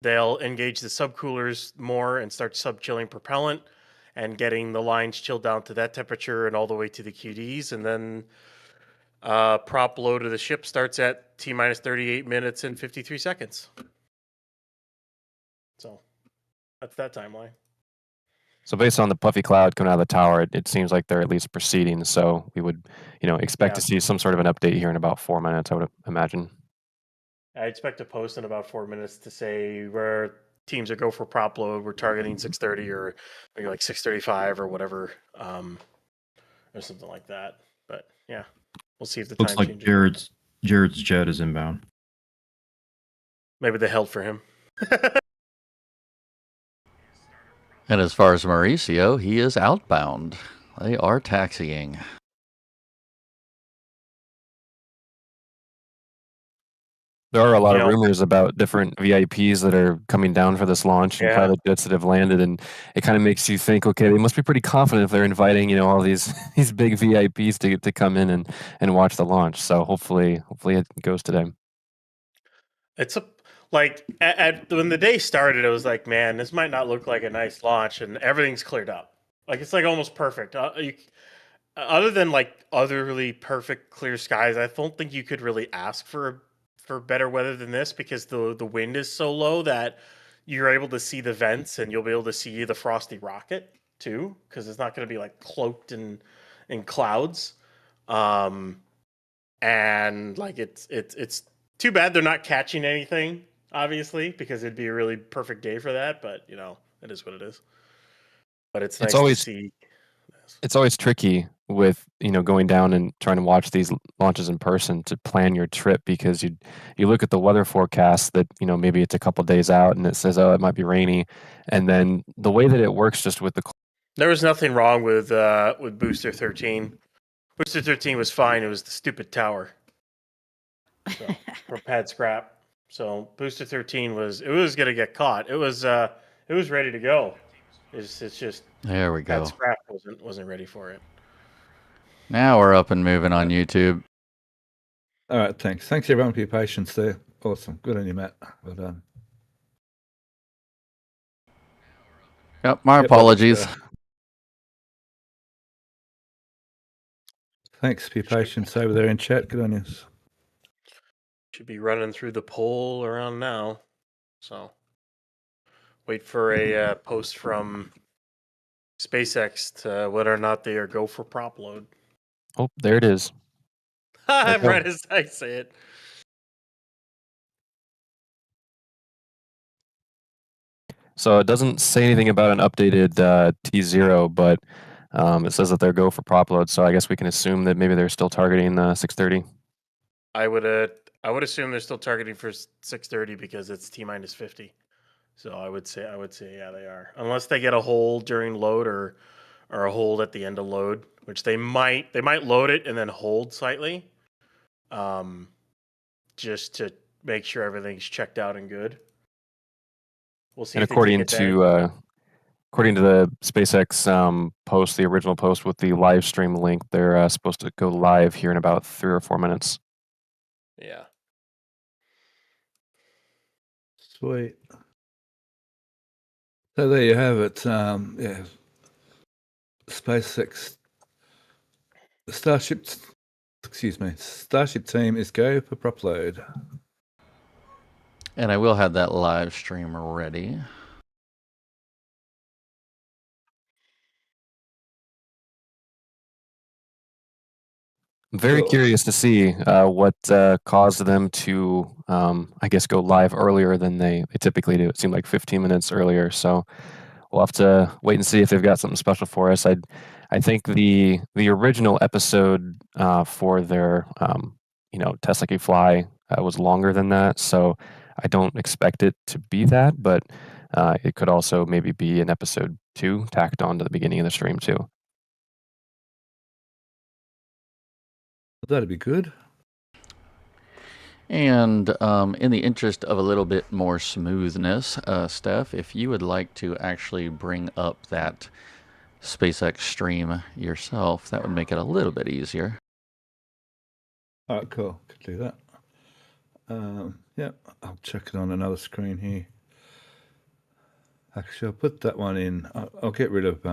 they'll engage the subcoolers more and start sub-chilling propellant and getting the lines chilled down to that temperature and all the way to the QDs. And then prop load of the ship starts at T-minus 38 minutes and 53 seconds. So that's that timeline. So based on the puffy cloud coming out of the tower, it seems like they're at least proceeding. So we would, expect to see some sort of an update here in about 4 minutes, I would imagine. I expect to post in about 4 minutes to say where teams are go for prop load. We're targeting 6:30 or maybe like 6:35 or whatever, or something like that. But yeah, we'll see if the Looks time like changes. Jared's jet is inbound. Maybe they held for him. And as far as Mauricio, he is outbound. They are taxiing. There are a lot of rumors about different VIPs that are coming down for this launch and private jets that have landed, and it kind of makes you think, okay, they must be pretty confident if they're inviting, all these big VIPs to come in and watch the launch. So hopefully it goes to them. It's when the day started, it was like, man, this might not look like a nice launch, and everything's cleared up. Like it's like almost perfect. Other than like utterly perfect clear skies, I don't think you could really ask for better weather than this, because the wind is so low that you're able to see the vents and you'll be able to see the frosty rocket too, because it's not going to be like cloaked in clouds. And like it's too bad they're not catching anything, obviously, because it'd be a really perfect day for that. But it is what it is. But it's nice to see. It's always tricky with going down and trying to watch these launches in person to plan your trip, because you look at the weather forecast that maybe it's a couple days out and it says, oh, it might be rainy, and then the way that it works just with the there was nothing wrong with Booster 13. Booster 13 was fine. It was the stupid tower. So, for pad scrap. So Booster 13 was gonna get caught. It was ready to go. It's just there we go. Pad scrap wasn't ready for it. Now we're up and moving on YouTube. All right, thanks everyone for your patience there. Awesome, good on you, Matt. Well done. Yep, my apologies. Thanks for your patience over there in chat. Good on you. Should be running through the poll around now. So wait for a post from SpaceX to whether or not they are go for prop load. Oh, there it is. Right as I say it. So it doesn't say anything about an updated T0, but it says that they're go for prop load. So I guess we can assume that maybe they're still targeting 6:30. I would assume they're still targeting for 6:30 because it's T-minus 50. So I would say yeah, they are. Unless they get a hold during load or a hold at the end of load, which they might load it and then hold slightly. Just to make sure everything's checked out and good. We'll see. And according to the SpaceX post, the original post with the live stream link, they're supposed to go live here in about 3 or 4 minutes. Yeah. Sweet. So there you have it. Yeah. SpaceX, Starship team is go for prop load. And I will have that live stream ready. I'm very Cool. curious to see what caused them to, I guess, go live earlier than they typically do. It seemed like 15 minutes earlier, so we'll have to wait and see if they've got something special for us. I think the original episode for their Test Like You Fly was longer than that, so I don't expect it to be that, but it could also maybe be an episode 2 tacked on to the beginning of the stream too. That'd be good. And in the interest of a little bit more smoothness, Steph, if you would like to actually bring up that SpaceX stream yourself, that would make it a little bit easier. All right, cool. Could do that. Yeah, I'll check it on another screen here. Actually, I'll put that one in. I'll get rid of.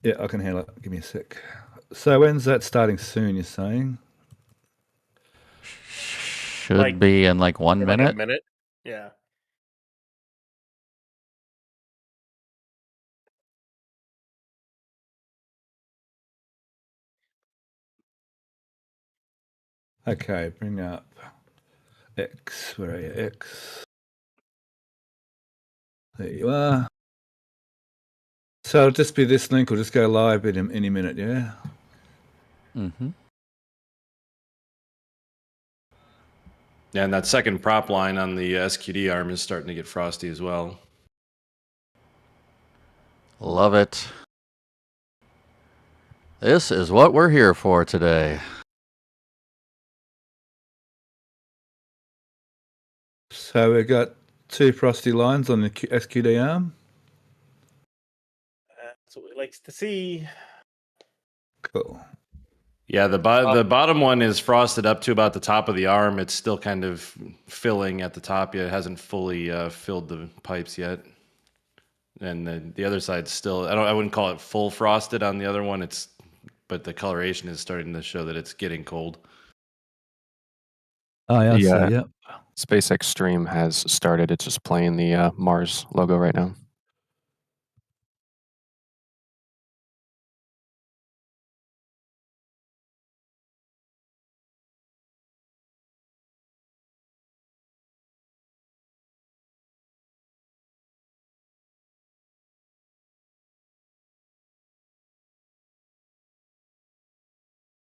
Yeah, I can handle it. Give me a sec. So when's that starting soon, you're saying? Should be in like 1 minute. Like a minute. Yeah. Okay, bring up X. Where are you, X? There you are. So it'll just be this link. Will just go live in any minute, yeah? Mm-hmm. Yeah, and that second prop line on the SQD arm is starting to get frosty as well. Love it. This is what we're here for today. So we've got 2 frosty lines on the SQD arm. That's what we likes to see. Cool. Yeah, the bottom one is frosted up to about the top of the arm. It's still kind of filling at the top yet. It hasn't fully filled the pipes yet. And the other side's still, I wouldn't call it full frosted on the other one. But the coloration is starting to show that it's getting cold. Oh, yeah, Yeah. yep. SpaceX stream has started. It's just playing the Mars logo right now.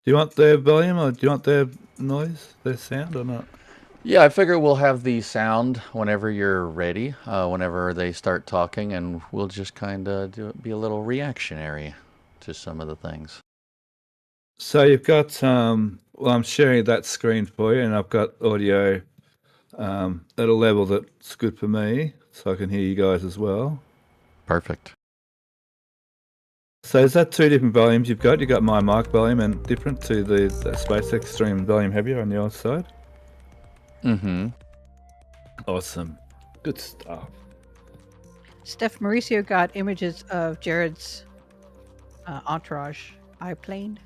Do you want their volume or do you want their noise, their sound or not? Yeah, I figure we'll have the sound whenever you're ready, whenever they start talking, and we'll just kind of be a little reactionary to some of the things. So you've got, well, I'm sharing that screen for you, and I've got audio at a level that's good for me, so I can hear you guys as well. Perfect. So is that 2 different volumes you've got? You've got my mic volume and different to the SpaceX stream volume heavier on the other side? Mm-hmm. Awesome. Good stuff. Steph Mauricio got images of Jared's entourage iPlane.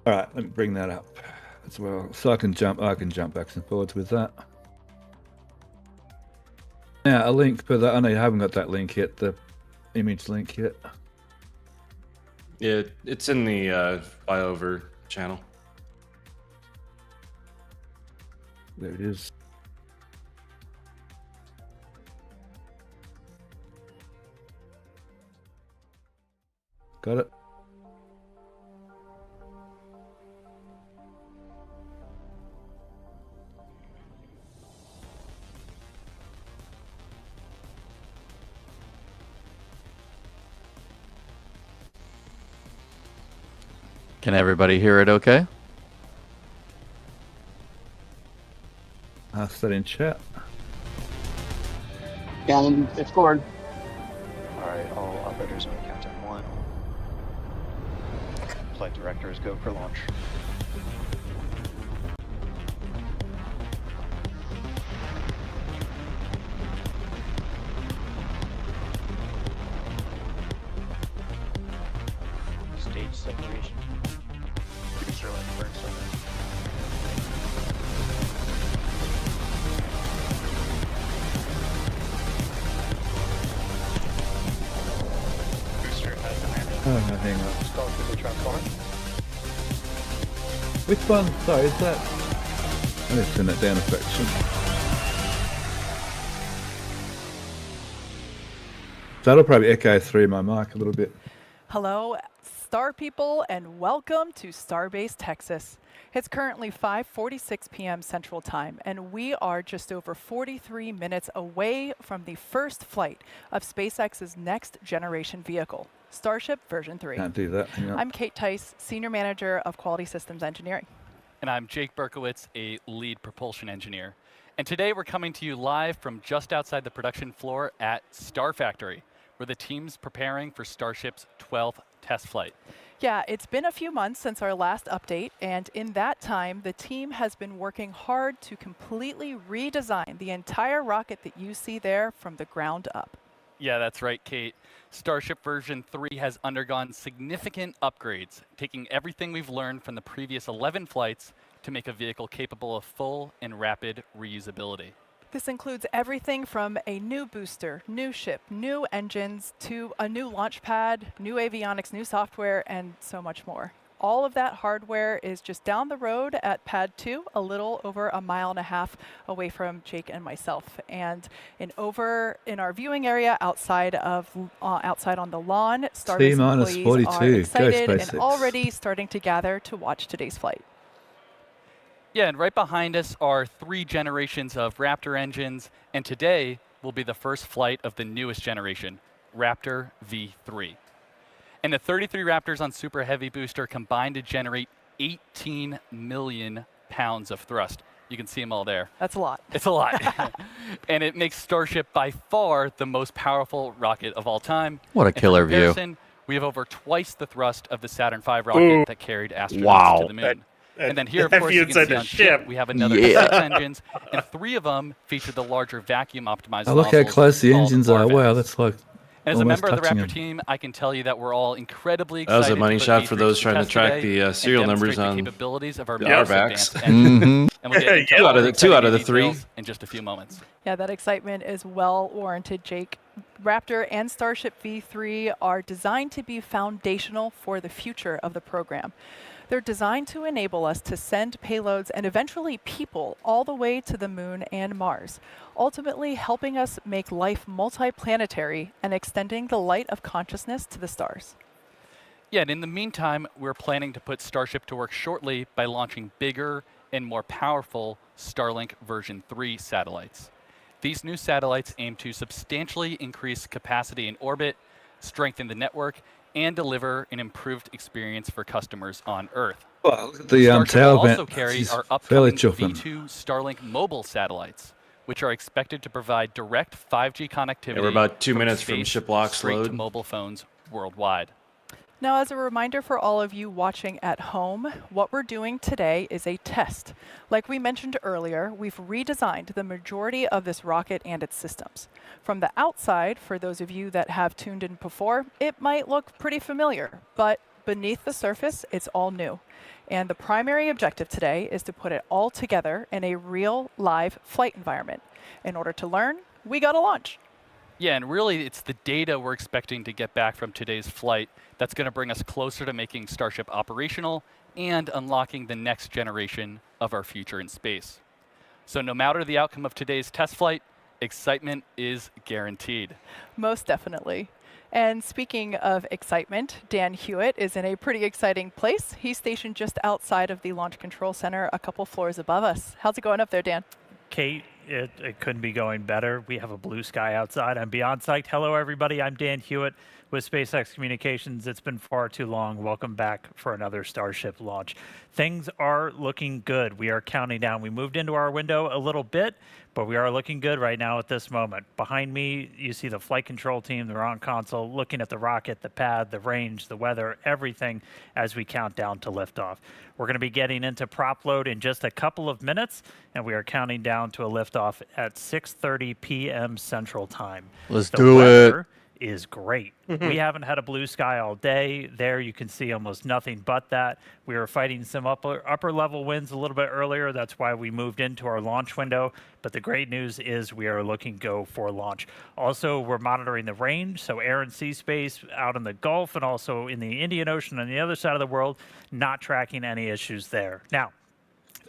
All right, let me bring that up as well, so I can jump backs and forwards with that. Now a link for that. I know you haven't got that link yet, the image link yet. Yeah, it's in the Flyover channel. There it is. Got it. Can everybody hear it okay? Ask that in chat. And it's forward. All right, all operators on countdown 1. Flight directors go for launch. Stage separation. Booster light burn center. Booster has landed. hang on. Just going through the trunk line. Which one? Sorry, is that? I'm going to turn that down a fraction. That'll probably echo through my mic a little bit. Hello, Star people, and welcome to Starbase, Texas. It's currently 5:46 p.m. Central Time, and we are just over 43 minutes away from the first flight of SpaceX's next generation vehicle, Starship version 3. Can't do that. Hang on. I'm Kate Tice, Senior Manager of Quality Systems Engineering. And I'm Jake Berkowitz, a lead propulsion engineer. And today we're coming to you live from just outside the production floor at Star Factory, where the team's preparing for Starship's 12th test flight. Yeah, it's been a few months since our last update, and in that time, the team has been working hard to completely redesign the entire rocket that you see there from the ground up. Yeah, that's right, Kate. Starship version 3 has undergone significant upgrades, taking everything we've learned from the previous 11 flights to make a vehicle capable of full and rapid reusability. This includes everything from a new booster, new ship, new engines, to a new launch pad, new avionics, new software, and so much more. All of that hardware is just down the road at Pad 2, a little over 1.5 miles away from Jake and myself. And in our viewing area outside on the lawn, Starbase employees 42. are excited Go and SpaceX. already starting to gather to watch today's flight. Yeah, and right behind us are 3 generations of Raptor engines, and today will be the first flight of the newest generation, Raptor V3. And the 33 Raptors on Super Heavy Booster combined to generate 18 million pounds of thrust. You can see them all there. That's a lot. It's a lot. And it makes Starship by far the most powerful rocket of all time. What a And for killer view. comparison, we have over twice the thrust of the Saturn V rocket that carried astronauts Wow. to the moon. And then here, of If course, you you had can said see the on ship. we have another Yeah. 6 engines, and 3 of them feature the larger vacuum-optimized Oh, look how nozzles close the called engines are. Wow, RVACs. that's like And as a almost member of the touching Raptor them. team, I can tell you that we're all incredibly That was excited a money to put shot for V3 those to trying to test track today the and serial numbers demonstrate on the capabilities of our the most RVACs. advanced engines. Mhm. And we'll get into Two all out of the the- two out of the exciting three. details in just a few moments. Yeah, that excitement is well warranted, Jake. Raptor and Starship V3 are designed to be foundational for the future of the program. They're designed to enable us to send payloads and eventually people all the way to the moon and Mars, ultimately helping us make life multiplanetary and extending the light of consciousness to the stars. Yeah, and in the meantime, we're planning to put Starship to work shortly by launching bigger and more powerful Starlink version 3 satellites. These new satellites aim to substantially increase capacity in orbit, strengthen the network, and deliver an improved experience for customers on Earth. Well, look at the Starship tail will also vent. carry She's our fairly upcoming chuffing. V2 Starlink mobile satellites, which are expected to provide direct 5G connectivity. Yeah, we're about 2 minutes from space ship locks straight to load. mobile phones worldwide. Now, as a reminder for all of you watching at home, what we're doing today is a test. Like we mentioned earlier, we've redesigned the majority of this rocket and its systems. From the outside, for those of you that have tuned in before, it might look pretty familiar, but beneath the surface, it's all new. And the primary objective today is to put it all together in a real live flight environment. In order to learn, we gotta launch. Yeah, and really it's the data we're expecting to get back from today's flight that's going to bring us closer to making Starship operational and unlocking the next generation of our future in space. So no matter the outcome of today's test flight, excitement is guaranteed. Most definitely. And speaking of excitement, Dan Hewitt is in a pretty exciting place. He's stationed just outside of the Launch Control Center, a couple floors above us. How's it going up there, Dan? Kate, it couldn't be going better. We have a blue sky outside. I'm beyond psyched. Hello, everybody. I'm Dan Hewitt with SpaceX Communications. It's been far too long. Welcome back for another Starship launch. Things are looking good. We are counting down. We moved into our window a little bit, but we are looking good right now at this moment. Behind me, you see the flight control team, they're on console, looking at the rocket, the pad, the range, the weather, everything as we count down to liftoff. We're going to be getting into prop load in just a couple of minutes, and we are counting down to a liftoff at 6:30 p.m. Central Time. Let's The do it. weather is great. We haven't had a blue sky all day. There you can see almost nothing but that. We were fighting some upper level winds a little bit earlier. That's why we moved into our launch window. But the great news is we are looking go for launch. Also, we're monitoring the range, so air and sea space out in the Gulf and also in the Indian Ocean on the other side of the world, not tracking any issues there. Now,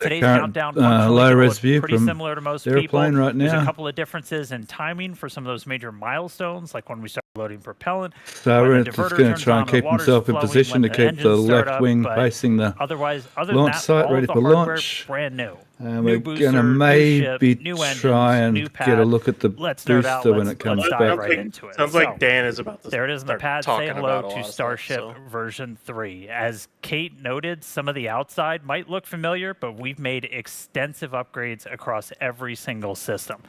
today's countdown low-res view pretty from similar to most the people. airplane right There's a now. couple of differences in timing for some of those major milestones, like when we start loading propellant. So when we're the just diverter going turns to try on, and the keep water's himself in flowing, position when to keep the engines start left up, wing but facing the other than launch that, site, all ready of the for hardware launch. brand new. And New we're booster, going to new ship, maybe new engines, try and new get pad. a look at the Let's nerd out. booster when it comes Let's back. dive right into it. Sounds So, like Dan is about to there it is in the start pad. Say talking hello about a lot to of stuff, Starship so. version 3. As Kate noted, some of the outside might look familiar, but we've made extensive upgrades across every single system.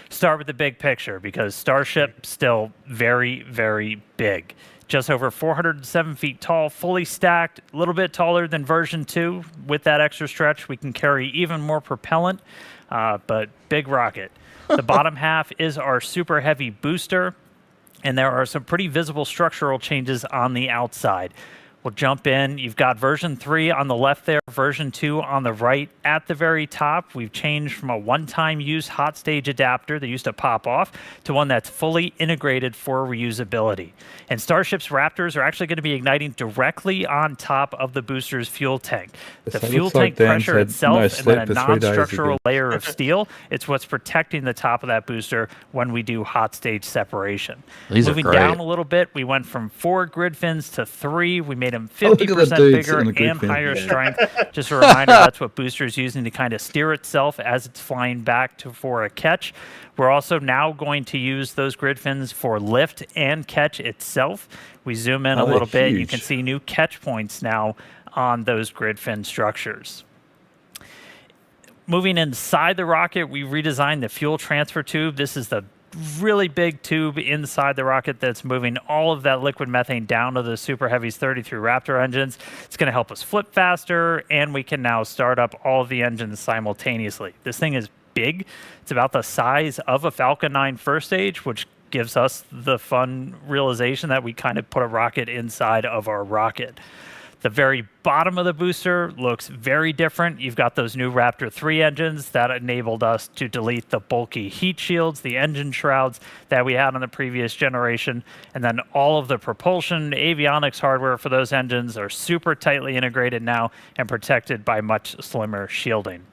Start with the big picture, because Starship still very, very big. Just over 407 feet tall, fully stacked, a little bit taller than version 2. With that extra stretch, we can carry even more propellant, but big rocket. The bottom half is our super heavy booster, and there are some pretty visible structural changes on the outside. We'll jump in. You've got version 3 on the left there, version 2 on the right. At the very top, we've changed from a one-time use hot stage adapter that used to pop off to one that's fully integrated for reusability. And Starship's Raptors are actually going to be igniting directly on top of the booster's fuel tank. The So it fuel looks like tank Dan's pressure had itself no and sleep then a for 3 days non-structural again. layer of steel, it's what's protecting the top of that booster when we do hot stage separation. These are Moving great. down a little bit, we went from 4 grid fins to 3. We made them Oh, look at the 50% dudes bigger in the grid and fin. higher strength. Just a reminder, that's what booster is using to kind of steer itself as it's flying back for a catch. We're also now going to use those grid fins for lift and catch itself. We zoom in a they're little bit. You huge. can see new catch points now on those grid fin structures. Moving inside the rocket, we redesigned the fuel transfer tube. This is the really big tube inside the rocket that's moving all of that liquid methane down to the Super Heavy's 33 Raptor engines. It's going to help us flip faster, and we can now start up all of the engines simultaneously. This thing is big. It's about the size of a Falcon 9 first stage, which gives us the fun realization that we kind of put a rocket inside of our rocket. The very bottom of the booster looks very different. You've got those new Raptor 3 engines that enabled us to delete the bulky heat shields, the engine shrouds that we had on the previous generation. And then all of the propulsion, avionics hardware for those engines are super tightly integrated now and protected by much slimmer shielding.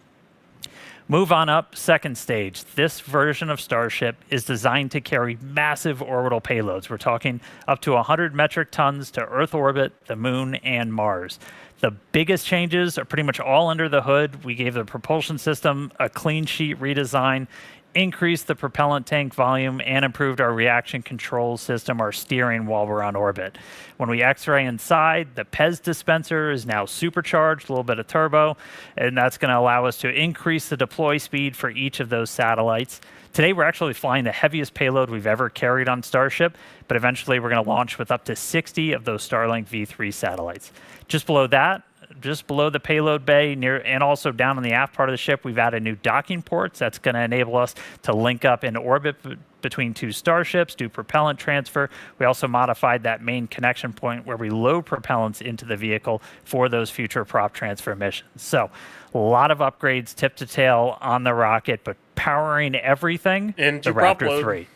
Move on up, second stage. This version of Starship is designed to carry massive orbital payloads. We're talking up to 100 metric tons to Earth orbit, the Moon, and Mars. The biggest changes are pretty much all under the hood. We gave the propulsion system a clean sheet redesign, increased the propellant tank volume, and improved our reaction control system, our steering while we're on orbit. When we X-ray inside, the PEZ dispenser is now supercharged, a little bit of turbo, and that's going to allow us to increase the deploy speed for each of those satellites. Today, we're actually flying the heaviest payload we've ever carried on Starship, but eventually we're going to launch with up to 60 of those Starlink V3 satellites. Just below that, just below the payload bay and also down in the aft part of the ship, we've added new docking ports. That's going to enable us to link up in orbit between 2 starships, do propellant transfer. We also modified that main connection point where we load propellants into the vehicle for those future prop transfer missions. So a lot of upgrades tip to tail on the rocket, but powering everything, And the to prop Raptor load. 3.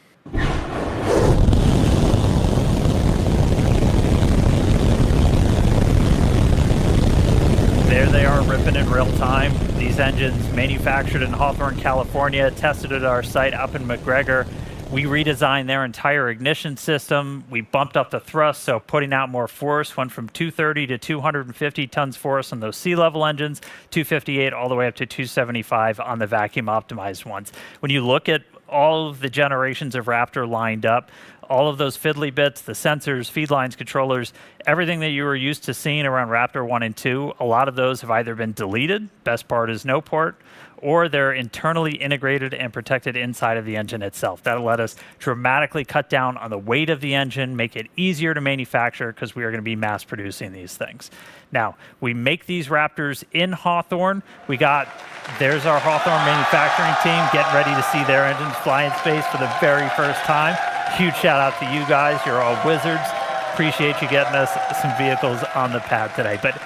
There they are, ripping in real time. These engines manufactured in Hawthorne, California, tested at our site up in McGregor. We redesigned their entire ignition system. We bumped up the thrust, so putting out more force, went from 230 to 250 tons force on those sea-level engines, 258 all the way up to 275 on the vacuum-optimized ones. When you look at all of the generations of Raptor lined up, all of those fiddly bits, the sensors, feed lines, controllers, everything that you were used to seeing around Raptor 1 and 2, a lot of those have either been deleted, best part is no port, or they're internally integrated and protected inside of the engine itself. That'll let us dramatically cut down on the weight of the engine, make it easier to manufacture because we are going to be mass producing these things. Now, we make these Raptors in Hawthorne. There's our Hawthorne manufacturing team getting ready to see their engines fly in space for the very first time. huge shout out to you guys. You're all wizards. Appreciate you getting us some vehicles on the pad today. But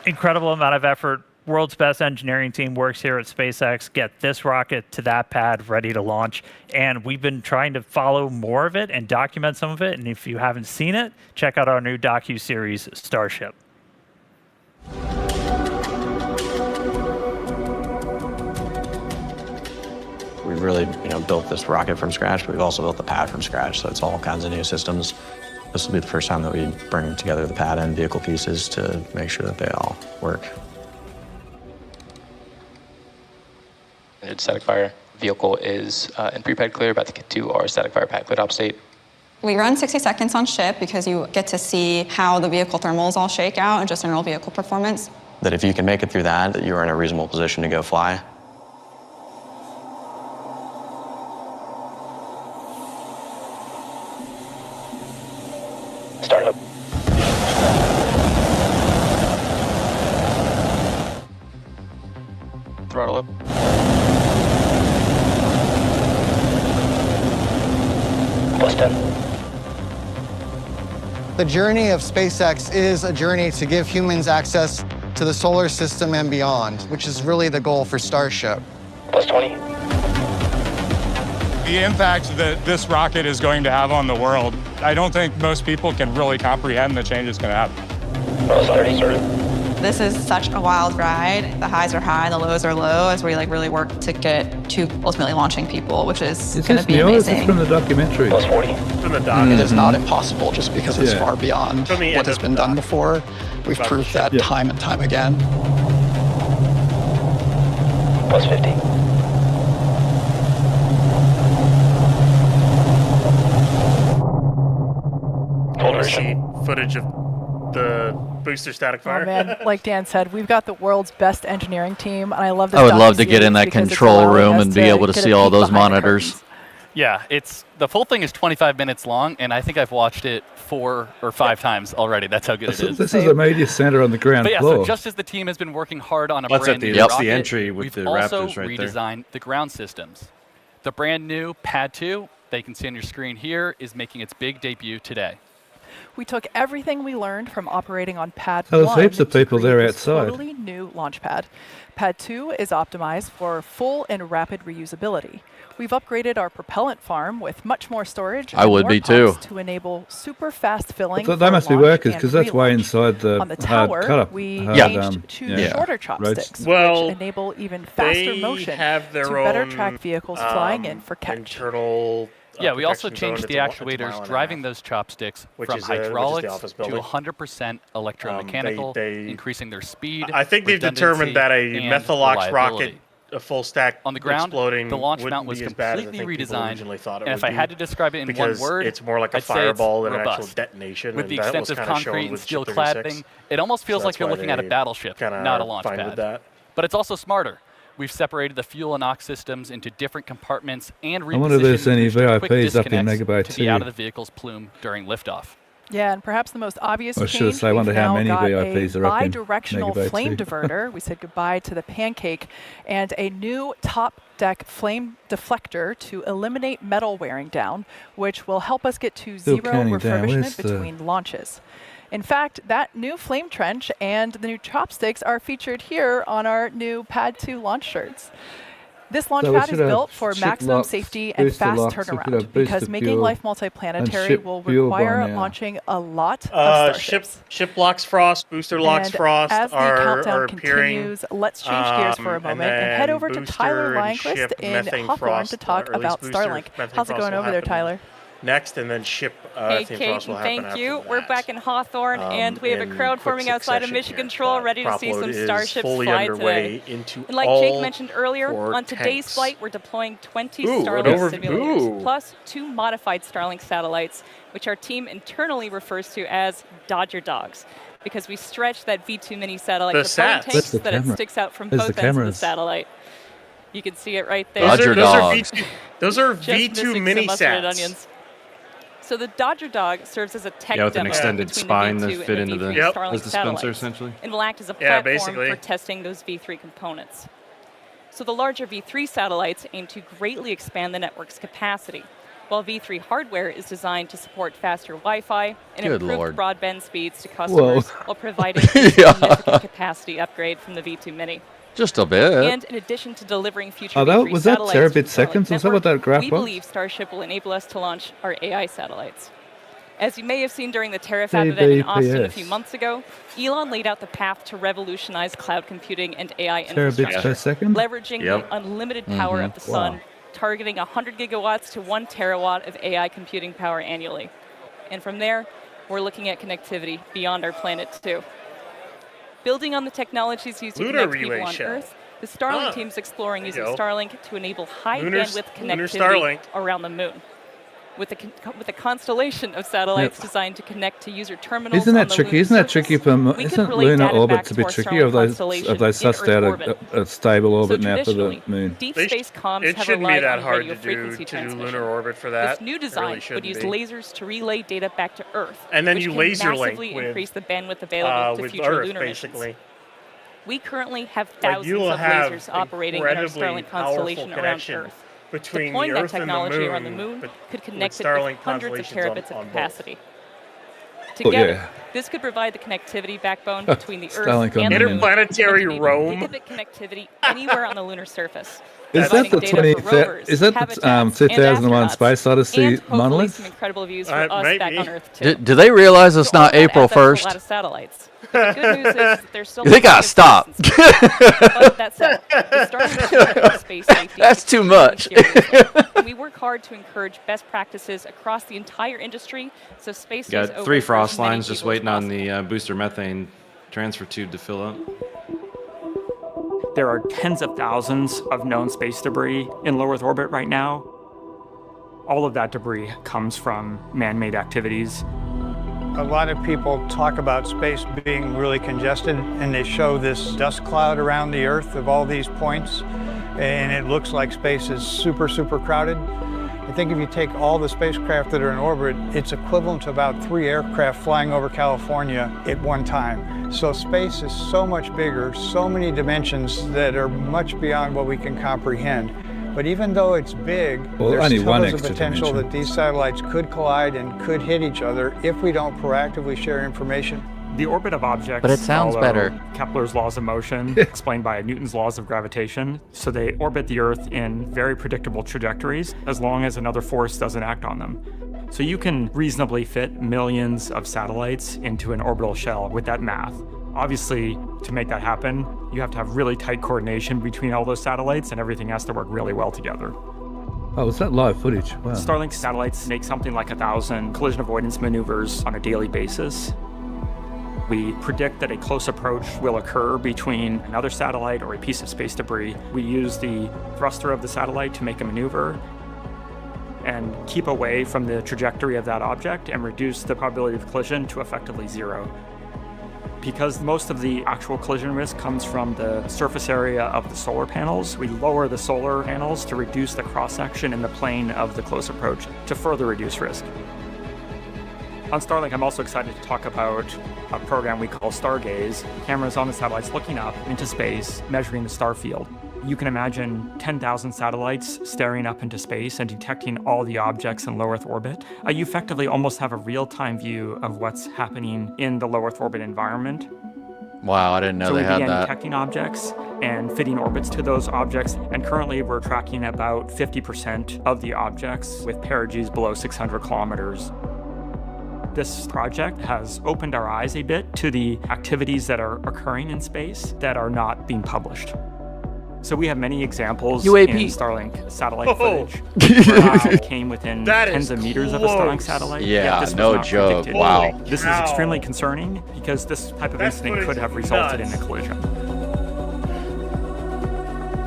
incredible amount of effort. World's best engineering team works here at SpaceX. Get this rocket to that pad ready to launch. And we've been trying to follow more of it and document some of it. And if you haven't seen it, check out our new docu-series, Starship. We've really, built this rocket from scratch, but we've also built the pad from scratch, so it's all kinds of new systems. This will be the first time that we bring together the pad and vehicle pieces to make sure that they all work. The static fire vehicle is in pre-pad clear, about to get to our static fire pad clear top state. We run 60 seconds on ship because you get to see how the vehicle thermals all shake out and just general vehicle performance. That if you can make it through that you're in a reasonable position to go fly. Start up. Throttle up. Plus 10. The journey of SpaceX is a journey to give humans access to the solar system and beyond, which is really the goal for Starship. Plus 20. The impact that this rocket is going to have on the world, I don't think most people can really comprehend the change it's going to have. Plus 30. This is such a wild ride. The highs are high, the lows are low, as we really work to get to ultimately launching people, which is going to be amazing. Is this from the documentary? Plus 40. From the doc. It is not impossible just because it's far beyond what has been done before. We've proved that time and time again. Plus 50. I want to see footage of the booster static fire. Oh man, like Dan said, we've got the world's best engineering team, and I love this. I would love to get in that control room and be able to see all those monitors. Yeah, the full thing is 25 minutes long, and I think I've watched it 4 or 5 times already. That's how good it is. This is a media center on the ground floor. So just as the team has been working hard on a That's brand new that's rocket, the entry with we've the also Raptors right redesigned the ground systems. The brand new Pad 2, that you can see on your screen here, is making its big debut today. We took everything we learned from operating on Pad 1 there's heaps of people there outside. Totally new launch pad. Pad 2 is optimized for full and rapid reusability. We've upgraded our propellant farm with much more storage. I would be too. To enable super fast filling. But that must be workers because that's way inside the on the hard tower, cut up. We hard, changed to shorter chopsticks, which enable even faster motion have to better track vehicles flying in for catch. Internal. Yeah, we also changed the actuators driving those chopsticks from hydraulics to 100% electromechanical, increasing their speed. I think they've determined that a Methalox rocket, a full stack on the ground, exploding, the launch mount was completely redesigned. And if I had to describe it in one word, it's more like a I'd fireball than an robust. actual detonation. With the extensive concrete and steel cladding, it almost feels like you're looking at a battleship, not a launch pad. But it's also smarter. We've separated the fuel and NOx systems into different compartments and repositioned I wonder if there's any quick VIPs up in disconnects Megabyte to be out of 2. the vehicle's plume during liftoff. Yeah, and perhaps the most obvious I should change, say, I wonder we've how now many got VIPs a are up in bi-directional Megabyte flame 2. diverter. We said goodbye to the pancake, and a new top deck flame deflector to eliminate metal wearing down, which will help us get to Still zero counting down. refurbishment Where's the- between launches. In fact, that new flame trench and the new chopsticks are featured here on our new Pad 2 launch shirts. This launch pad is built for maximum safety and fast turnaround because making life multiplanetary will require launching a lot of starships. Ship locks frost, booster locks And frost as the are countdown appearing. continues, let's change gears for a moment and head over to Tyler Lionquist in Hawthorne to talk about Starlink. How's it going over there, Tyler? Next, and then ship. Hey, Kate, and thank you. We're back in Hawthorne, and we have a crowd forming outside of Mission Control, ready to see some starships fly today. And like Jake mentioned earlier, on today's flight, we're deploying 20 Starlink simulators, plus 2 modified Starlink satellites, which our team internally refers to as Dodger Dogs, because we stretch that V2 mini satellite propellant tank so that it sticks out from both ends of the satellite. You can see it right there. Dodger Dogs. Those are V2 mini sats. So the Dodger Dog serves as a tech with an demo extended between spine the that V2 fit and into the the V3 Starlink dispenser, satellites, essentially. and will act as a platform for testing those V3 components. So the larger V3 satellites aim to greatly expand the network's capacity, while V3 hardware is designed to support faster Wi-Fi and Good improved Lord. broadband speeds to customers while providing a Yeah. significant capacity upgrade from the V2 Mini. Just a bit. And in addition to delivering future Oh, V3 that, was that satellites to the terabit Starlink seconds? Was that what network, that graph we was? believe Starship will enable us to launch our AI satellites. As you may have seen during the TerraFab event in Austin a few TBPS. months ago, Elon laid out the path to revolutionize cloud computing and AI Terabits per infrastructure, second? leveraging Yep. the unlimited power of the sun, Wow. targeting 100 gigawatts to 1 terawatt of AI computing power annually. And from there, we're looking at connectivity beyond our planet too. Building on the technologies used to Lunar connect people relay on shell. Earth, the Starlink Ah, team's exploring there you using go. Starlink to enable high Lunar bandwidth Lunar connectivity Starlink. around the moon. With a constellation of satellites designed to connect to user terminals Isn't on that the tricky? lunar Isn't that surface, tricky for we could isn't relay lunar data orbit back to to be our tricky? Starlink Or have constellation they in sussed Earth out orbit. a stable orbit now for the traditionally, moon? Deep They space comms It have shouldn't be relied that on hard radio to frequency do transmission. lunar orbit for that. This new It design really would shouldn't use be. lasers to relay data back to Earth, And then which you can laser link massively with, increase the bandwidth available to with future Earth, lunar basically. missions. We currently have Like, thousands you'll of have lasers operating in our incredibly Starlink powerful constellation around connection Earth. between Deploying the that Earth and the technology around the moon, moon but could with connect it Starlink with hundreds of constellations terabits on of both. capacity. Oh, Together, yeah. this could provide the connectivity backbone between the Earth Starlink on and the the moon. moon, Interplanetary and Rome. gigabit connectivity anywhere on the lunar surface. Is that providing the data 20? for rovers, Is that the habitats, 2001 and Space Odyssey and hopefully monolith? some incredible views for us back on Earth too. Do they realize it's So all not that April adds up to a lot 1st? of satellites. But the good news is that there's still They gotta stop. But that said, the Starlink team takes space safety That's too extremely much. seriously, and we work hard to encourage best practices across the entire industry so space stays Got open 3 for as frost many lines just people as waiting on the booster methane transfer tube to fill up. There are tens of thousands of known space debris in low Earth orbit right now. All of that debris comes from man-made activities. A lot of people talk about space being really congested, and they show this dust cloud around the Earth of all these points, and it looks like space is super, super crowded. I think if you take all the spacecraft that are in orbit, it's equivalent to about 3 aircraft flying over California at one time. So space is so much bigger, so many dimensions that are much beyond what we can comprehend. But even though it's big, Well, there's only still one is a extra potential dimension. that these satellites could collide and could hit each other if we don't proactively share information. The orbit of objects But it sounds follow better. Kepler's laws of motion, explained by Newton's laws of gravitation. So they orbit the Earth in very predictable trajectories as long as another force doesn't act on them. So you can reasonably fit millions of satellites into an orbital shell with that math. Obviously, to make that happen, you have to have really tight coordination between all those satellites, and everything has to work really well together. Oh, was that live footage? Wow. Starlink satellites make something like 1,000 collision avoidance maneuvers on a daily basis. We predict that a close approach will occur between another satellite or a piece of space debris. We use the thruster of the satellite to make a maneuver and keep away from the trajectory of that object and reduce the probability of collision to effectively 0. Because most of the actual collision risk comes from the surface area of the solar panels, we lower the solar panels to reduce the cross-section in the plane of the close approach to further reduce risk. On Starlink, I'm also excited to talk about a program we call Stargaze. Cameras on the satellites looking up into space, measuring the star field. You can imagine 10,000 satellites staring up into space and detecting all the objects in low Earth orbit. You effectively almost have a real-time view of what's happening in the low Earth orbit environment. Wow, I didn't know So they we had began that. detecting objects and fitting orbits to those objects, and currently we're tracking about 50% of the objects with perigees below 600 kilometers. This project has opened our eyes a bit to the activities that are occurring in space that are not being published. So we have many examples UAP. in Starlink satellite Oh. footage where now came within That tens is of meters of a Starlink close. satellite. Yeah, yet this was no not joke. predicted. Wow. This is extremely concerning because this type of That incident footage could have is resulted nuts. in a collision.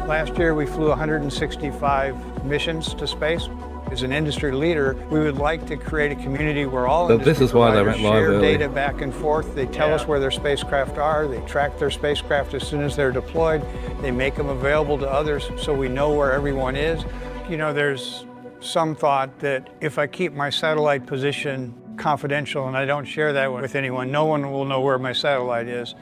Last year, we flew 165 missions to space. As an industry leader, we would like to create a community where all But this industry is why they providers went live share early. data back and forth. They tell us where their spacecraft are. They track their spacecraft as soon as they're deployed. They make them available to others so we know where everyone is. You know, there's some thought that if I keep my satellite position confidential and I don't share that with anyone, no one will know where my satellite is.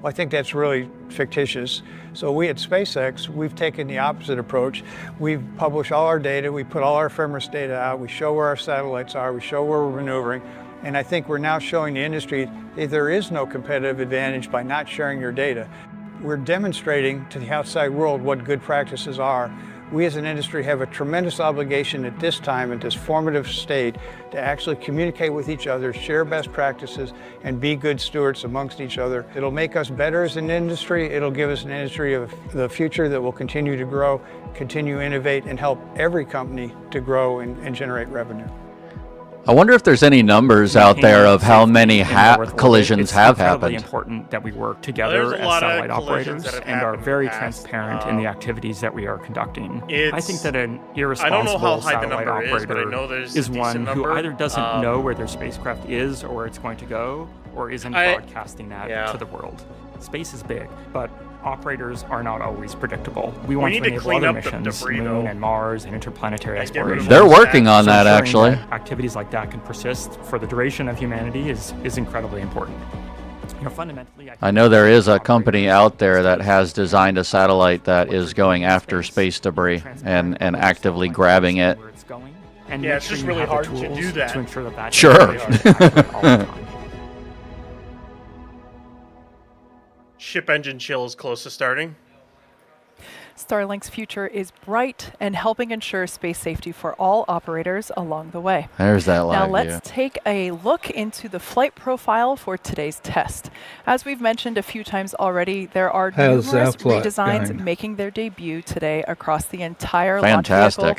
Well, I think that's really fictitious. So we at SpaceX, we've taken the opposite approach. We've published all our data, we put all our ephemeris data out, we show where our satellites are, we show where we're maneuvering, and I think we're now showing the industry that there is no competitive advantage by not sharing your data. We're demonstrating to the outside world what good practices are. We as an industry have a tremendous obligation at this time, at this formative state, to actually communicate with each other, share best practices, and be good stewards amongst each other. It'll make us better as an industry. It'll give us an industry of the future that will continue to grow, continue to innovate, and help every company to grow and generate revenue. I wonder if there's any numbers out there of how many collisions have happened. It's incredibly important that we work together as satellite operators and are very transparent in the activities that we are conducting. I think that an irresponsible satellite operator is one who either doesn't know where their spacecraft is or where it's going to go, or isn't broadcasting that to the world. Space is big, but operators are not always predictable. We want to enable other missions, Moon and Mars and interplanetary exploration. They're working on that, actually. That activities like that can persist for the duration of humanity is incredibly important. You know, fundamentally, I know there is a company out there that has designed a satellite that is going after space debris and actively grabbing it. And it's just really hard to do that. To ensure that Sure. Ship engine chill is close to starting. Starlink's future is bright and helping ensure space safety for all operators along the way. There's that live Now let's view. take a look into the flight profile for today's test. As we've mentioned a few times already, there are numerous redesigns making their debut today across the entire launch vehicle.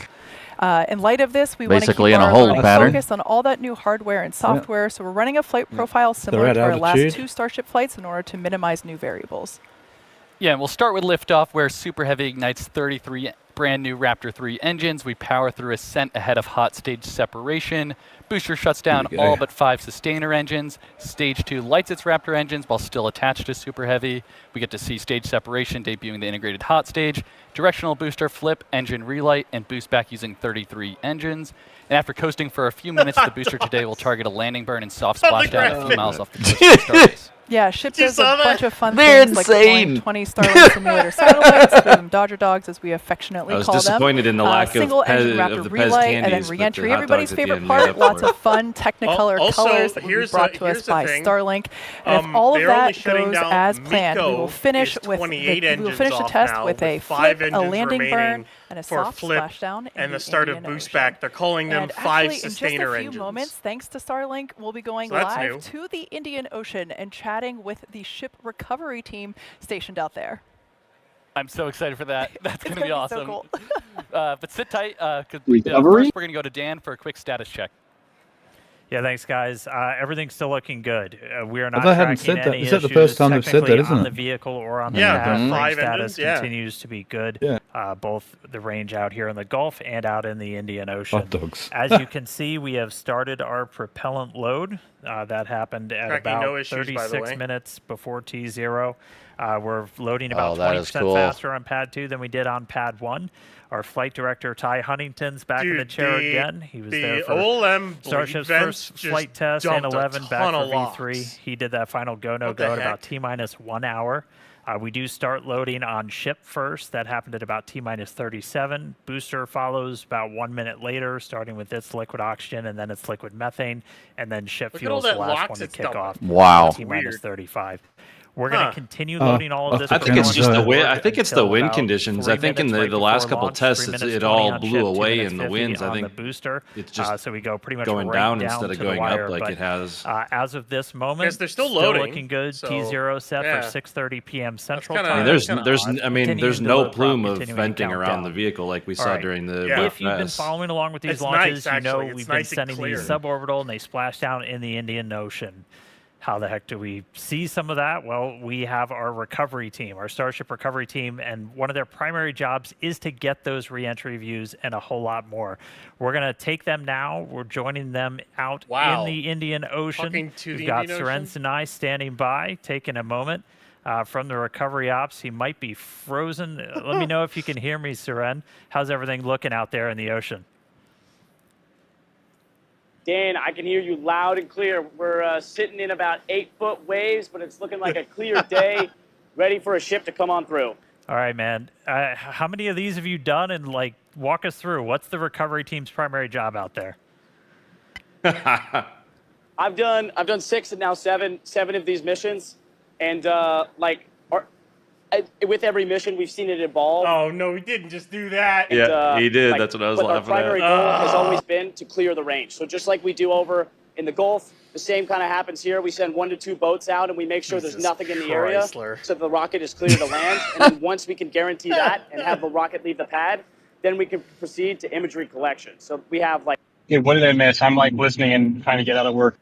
In light of this, we want to keep our learning focused on all that new hardware and software. So we're running a flight profile similar to our last 2 Starship flights in order to minimize new variables. Yeah, and we'll start with liftoff, where Super Heavy ignites 33 brand new Raptor 3 engines. We power through ascent ahead of hot stage separation. Booster shuts down all but 5 sustainer engines. Stage 2 lights its Raptor engines while still attached to Super Heavy. We get to see stage separation debuting the integrated hot stage. Directional booster flip, engine relight, and boost back using 33 engines. And after coasting for a few minutes, the booster today will target a landing burn and soft splashdown a few miles off the coast of Starbase. Yeah, ship does a bunch of fun They're things insane. like deploying 20 Starlink simulator satellites, them Dodger Dogs as we affectionately call them. I was disappointed in the lack single engine of Raptor the Pez relay and then candies, re-entry. but the hot Everybody's dogs at the favorite end part, made up lots for it. of fun Technicolor colors that will be brought to us by Starlink. And if all of that goes as planned, we will finish with the test with a flip, a landing burn, and a soft splashdown and the start of boost back. They're calling them 5 sustainer engines. In just a few moments, thanks to Starlink, we'll be going live to the Indian Ocean and chatting with the ship recovery team stationed out there. I'm so excited for that. That's going to be awesome. So cool. But sit tight. First, Recovery? we're going to go to Dan for a quick status check. Yeah, thanks, guys. Everything's still looking good. We are not I haven't tracking said that. any Is that the issues first time they've said that, technically isn't on it? the vehicle or on the Yeah, pad. the Range 5 status engines, continues to be good. Yeah. Both the range out here in the Gulf and out in the Indian Ocean. Hot dogs. As you can see, we have started our propellant load. That happened at about 36 minutes before T0. We're loading about 20% faster on pad 2 than we did on pad 1. Our flight director, Ty Huntington's back in the chair again. He was there for Starship's first flight test in 11 back for V3. He did that final go-no-go at about T-minus 1 hour. We do start loading on ship first. That happened at about T-minus 37. Booster follows about 1 minute later, starting with its liquid oxygen and then its liquid methane. And then ship fuel's the last one to kick off. Wow. T-minus 35. We're going to continue loading all of this. I think it's just the wind. I think it's the wind conditions. I think in the last couple of tests, it all blew away in the winds. I think the booster. It's just so we go pretty much going right down instead of to going the wire, up like but, it has. As of this moment, they're still loading, looking good. So, T0 set for 6:30 p.m. Central kinda, Time. There's no plume of venting around the vehicle like we saw during the. If you've been following along with these launches, you know we've been sending these suborbital and they splash down in the Indian Ocean. How the heck do we see some of that? Well, we have our recovery team, our Starship recovery team, and one of their primary jobs is to get those re-entry views and a whole lot more. We're going to take them now. We're joining them out in the Indian Ocean. We've got Seren Sinai standing by, taking a moment from the recovery ops. He might be frozen. Let me know if you can hear me, Seren. How's everything looking out there in the ocean? Dan, I can hear you loud and clear. We're sitting in about 8-foot waves, but it's looking like a clear day, ready for a ship to come on through. All right, man. How many of these have you done? And like, walk us through. What's the recovery team's primary job out there? I've done 6 and now 7 of these missions, and with every mission we've seen it evolve. Oh no, we didn't just do that. Yeah, he did. That's what I was but laughing our primary at. goal has always been to clear the range. So just like we do over in the Gulf, the same kind of happens here. We send 1 to 2 boats out, and we make sure there's nothing in the area, so that the rocket is clear to land. And then once we can guarantee that and have the rocket leave the pad, then we can proceed to imagery collection. So we have like. Yeah, what did I miss? I'm like listening and trying to get out of work.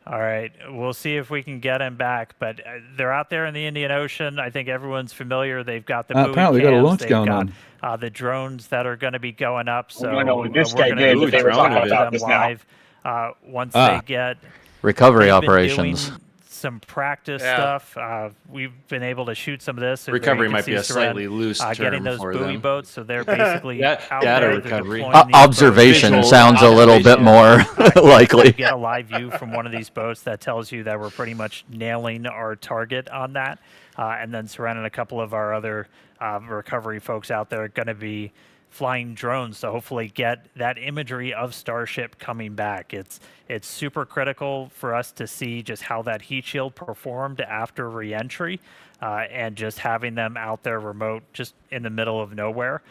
All right, we'll see if we can get him back. But they're out there in the Indian Ocean. I think everyone's familiar. They've got the buoy apparently cams. got a launch They've going got on. The drones that are going to be going up. So I know this we're guy going did, to but they were talking about them this live once they get recovery they've been operations. doing some practice stuff. We've been able to shoot some of this. Recovery might be a slightly loose term getting those for buoy them. boats, so they're basically out data there. recovery. Observation sounds a little bit more likely. You get a live view from one of these boats that tells you that we're pretty much nailing our target on that, and then surrounding a couple of our other recovery folks out there are going to be flying drones to hopefully get that imagery of Starship coming back. It's super critical for us to see just how that heat shield performed after reentry, and just having them out there remote, just in the middle of nowhere,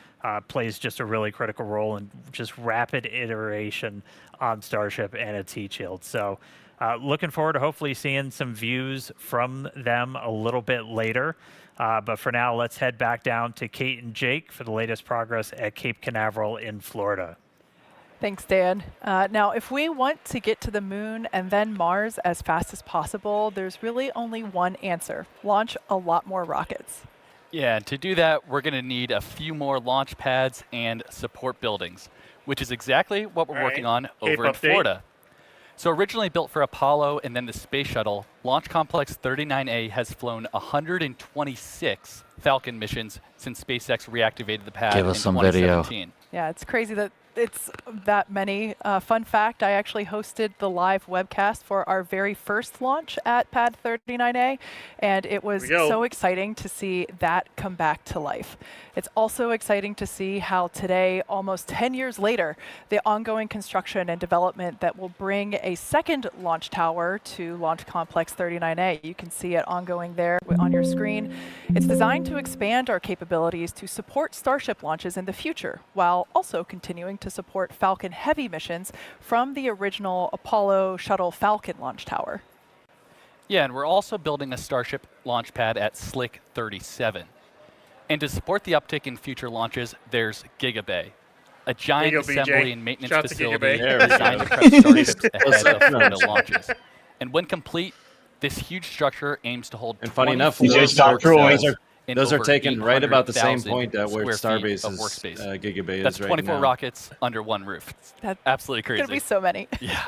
plays just a really critical role in just rapid iteration on Starship and its heat shield. So looking forward to hopefully seeing some views from them a little bit later. But for now, let's head back down to Kate and Jake for the latest progress at Cape Canaveral in Florida. Thanks, Dan. Now, if we want to get to the moon and then Mars as fast as possible, there's really only one answer: launch a lot more rockets. Yeah, and to do that, we're going to need a few more launch pads and support buildings, which is exactly what we're working on over in Florida. So originally built for Apollo and then the Space Shuttle, Launch Complex 39A has flown 126 Falcon missions since SpaceX reactivated the pad Give us some video. 2017. Yeah, it's crazy that it's that many. Fun fact, I actually hosted the live webcast for our very first launch at Pad 39A, and it was so exciting to see that come back to life. It's also exciting to see how today, almost 10 years later, the ongoing construction and development that will bring a second launch tower to Launch Complex 39A. You can see it ongoing there on your screen. It's designed to expand our capabilities to support Starship launches in the future, while also continuing to support Falcon Heavy missions from the original Apollo Shuttle Falcon launch tower. Yeah, and we're also building a Starship launch pad at Slick 37. And to support the uptick in future launches, there's Gigabay, a giant assembly and maintenance facility designed to prep Starships ahead of Florida launches. And when complete, this huge structure aims to hold. And funny enough, those are taken right about the same point at where Starbase's Gigabay is That's right 24 now. rockets under one roof. That's absolutely crazy. There's going to be so many. Yeah.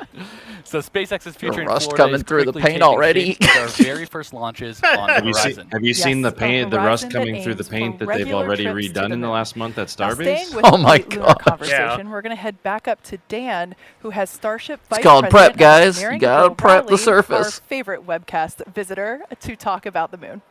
So SpaceX's future in rust Florida coming is through the quickly paint taking already. shape with our very first launches on the horizon. Have you seen the paint, the rust coming through the paint that they've already redone in the last month at Now, Starbase? staying with Oh my the lunar God. conversation, we're going to head back up to Dan, who has Starship Vice called President prep, guys. Engineering, You gotta Bill prep the Riley, surface. Our favorite webcast visitor to talk about the moon.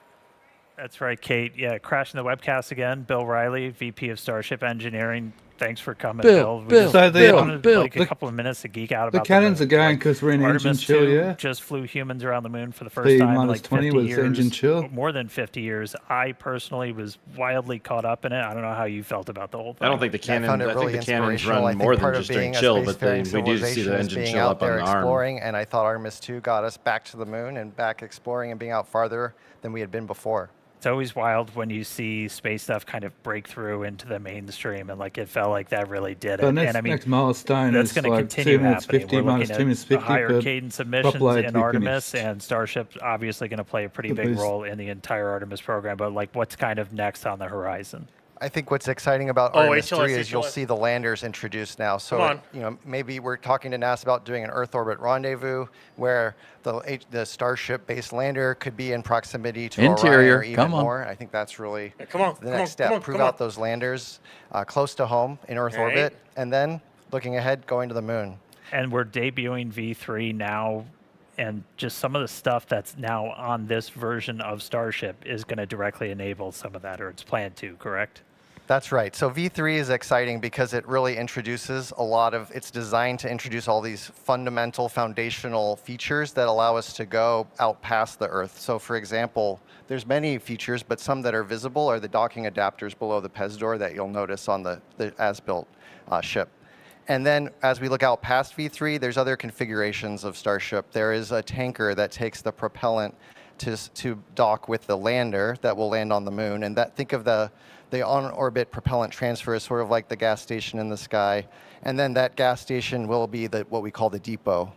That's right, Kate. Yeah, crashing the webcast again. Bill Riley, VP of Starship Engineering. Thanks for coming, Bill. Like a couple of minutes to geek out about the cannons are going because we're in engine Artemis chill, 2 yeah. just flew humans around the moon for the first time in like 20 50 was years. engine chill. More than 50 years. I personally was wildly caught up in it. I don't know how you felt about the whole thing. I don't think the cannon. I think the cannons run more than just during chill, but we do see the engine chill up on the arm. Exploring, and I thought Artemis 2 got us back to the moon and back exploring and being out farther than we had been before. It's always wild when you see space stuff kind of break through into the mainstream, and like it felt like that really did it. The And I mean, next milestone that's is going to like continue 2 minutes happening. 50 We're minus looking 2 minutes at 50 higher per cadence submissions prop light in to be Artemis, finished. and Starship's obviously going to play a pretty The big boost. role in the entire Artemis program. But like, what's kind of next on the horizon? I think what's exciting about Artemis 3 is you'll see the landers introduced now. So, maybe we're talking to NASA about doing an Earth orbit rendezvous where the Starship-based lander could be in proximity to Interior. Orion or even Come on. more. I think that's really Come on, the next step. Prove out those landers close to home in Earth orbit, and then looking ahead, going to the moon. And we're debuting V3 now, and just some of the stuff that's now on this version of Starship is going to directly enable some of that, or it's planned to, correct? That's right. So V3 is exciting because it really introduces it's designed to introduce all these fundamental foundational features that allow us to go out past the Earth. So for example, there's many features, but some that are visible are the docking adapters below the PES door that you'll notice on the as-built ship. And then as we look out past V3, there's other configurations of Starship. There is a tanker that takes the propellant to dock with the lander that will land on the moon. And think of the on-orbit propellant transfer as sort of like the gas station in the sky. And then that gas station will be what we call the depot.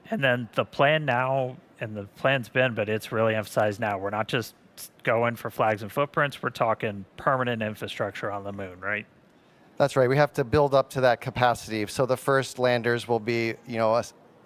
And then the plan now, and the plan's been, but it's really emphasized now, we're not just going for flags and footprints, we're talking permanent infrastructure on the moon, right? That's right. We have to build up to that capacity. So the first landers will be, a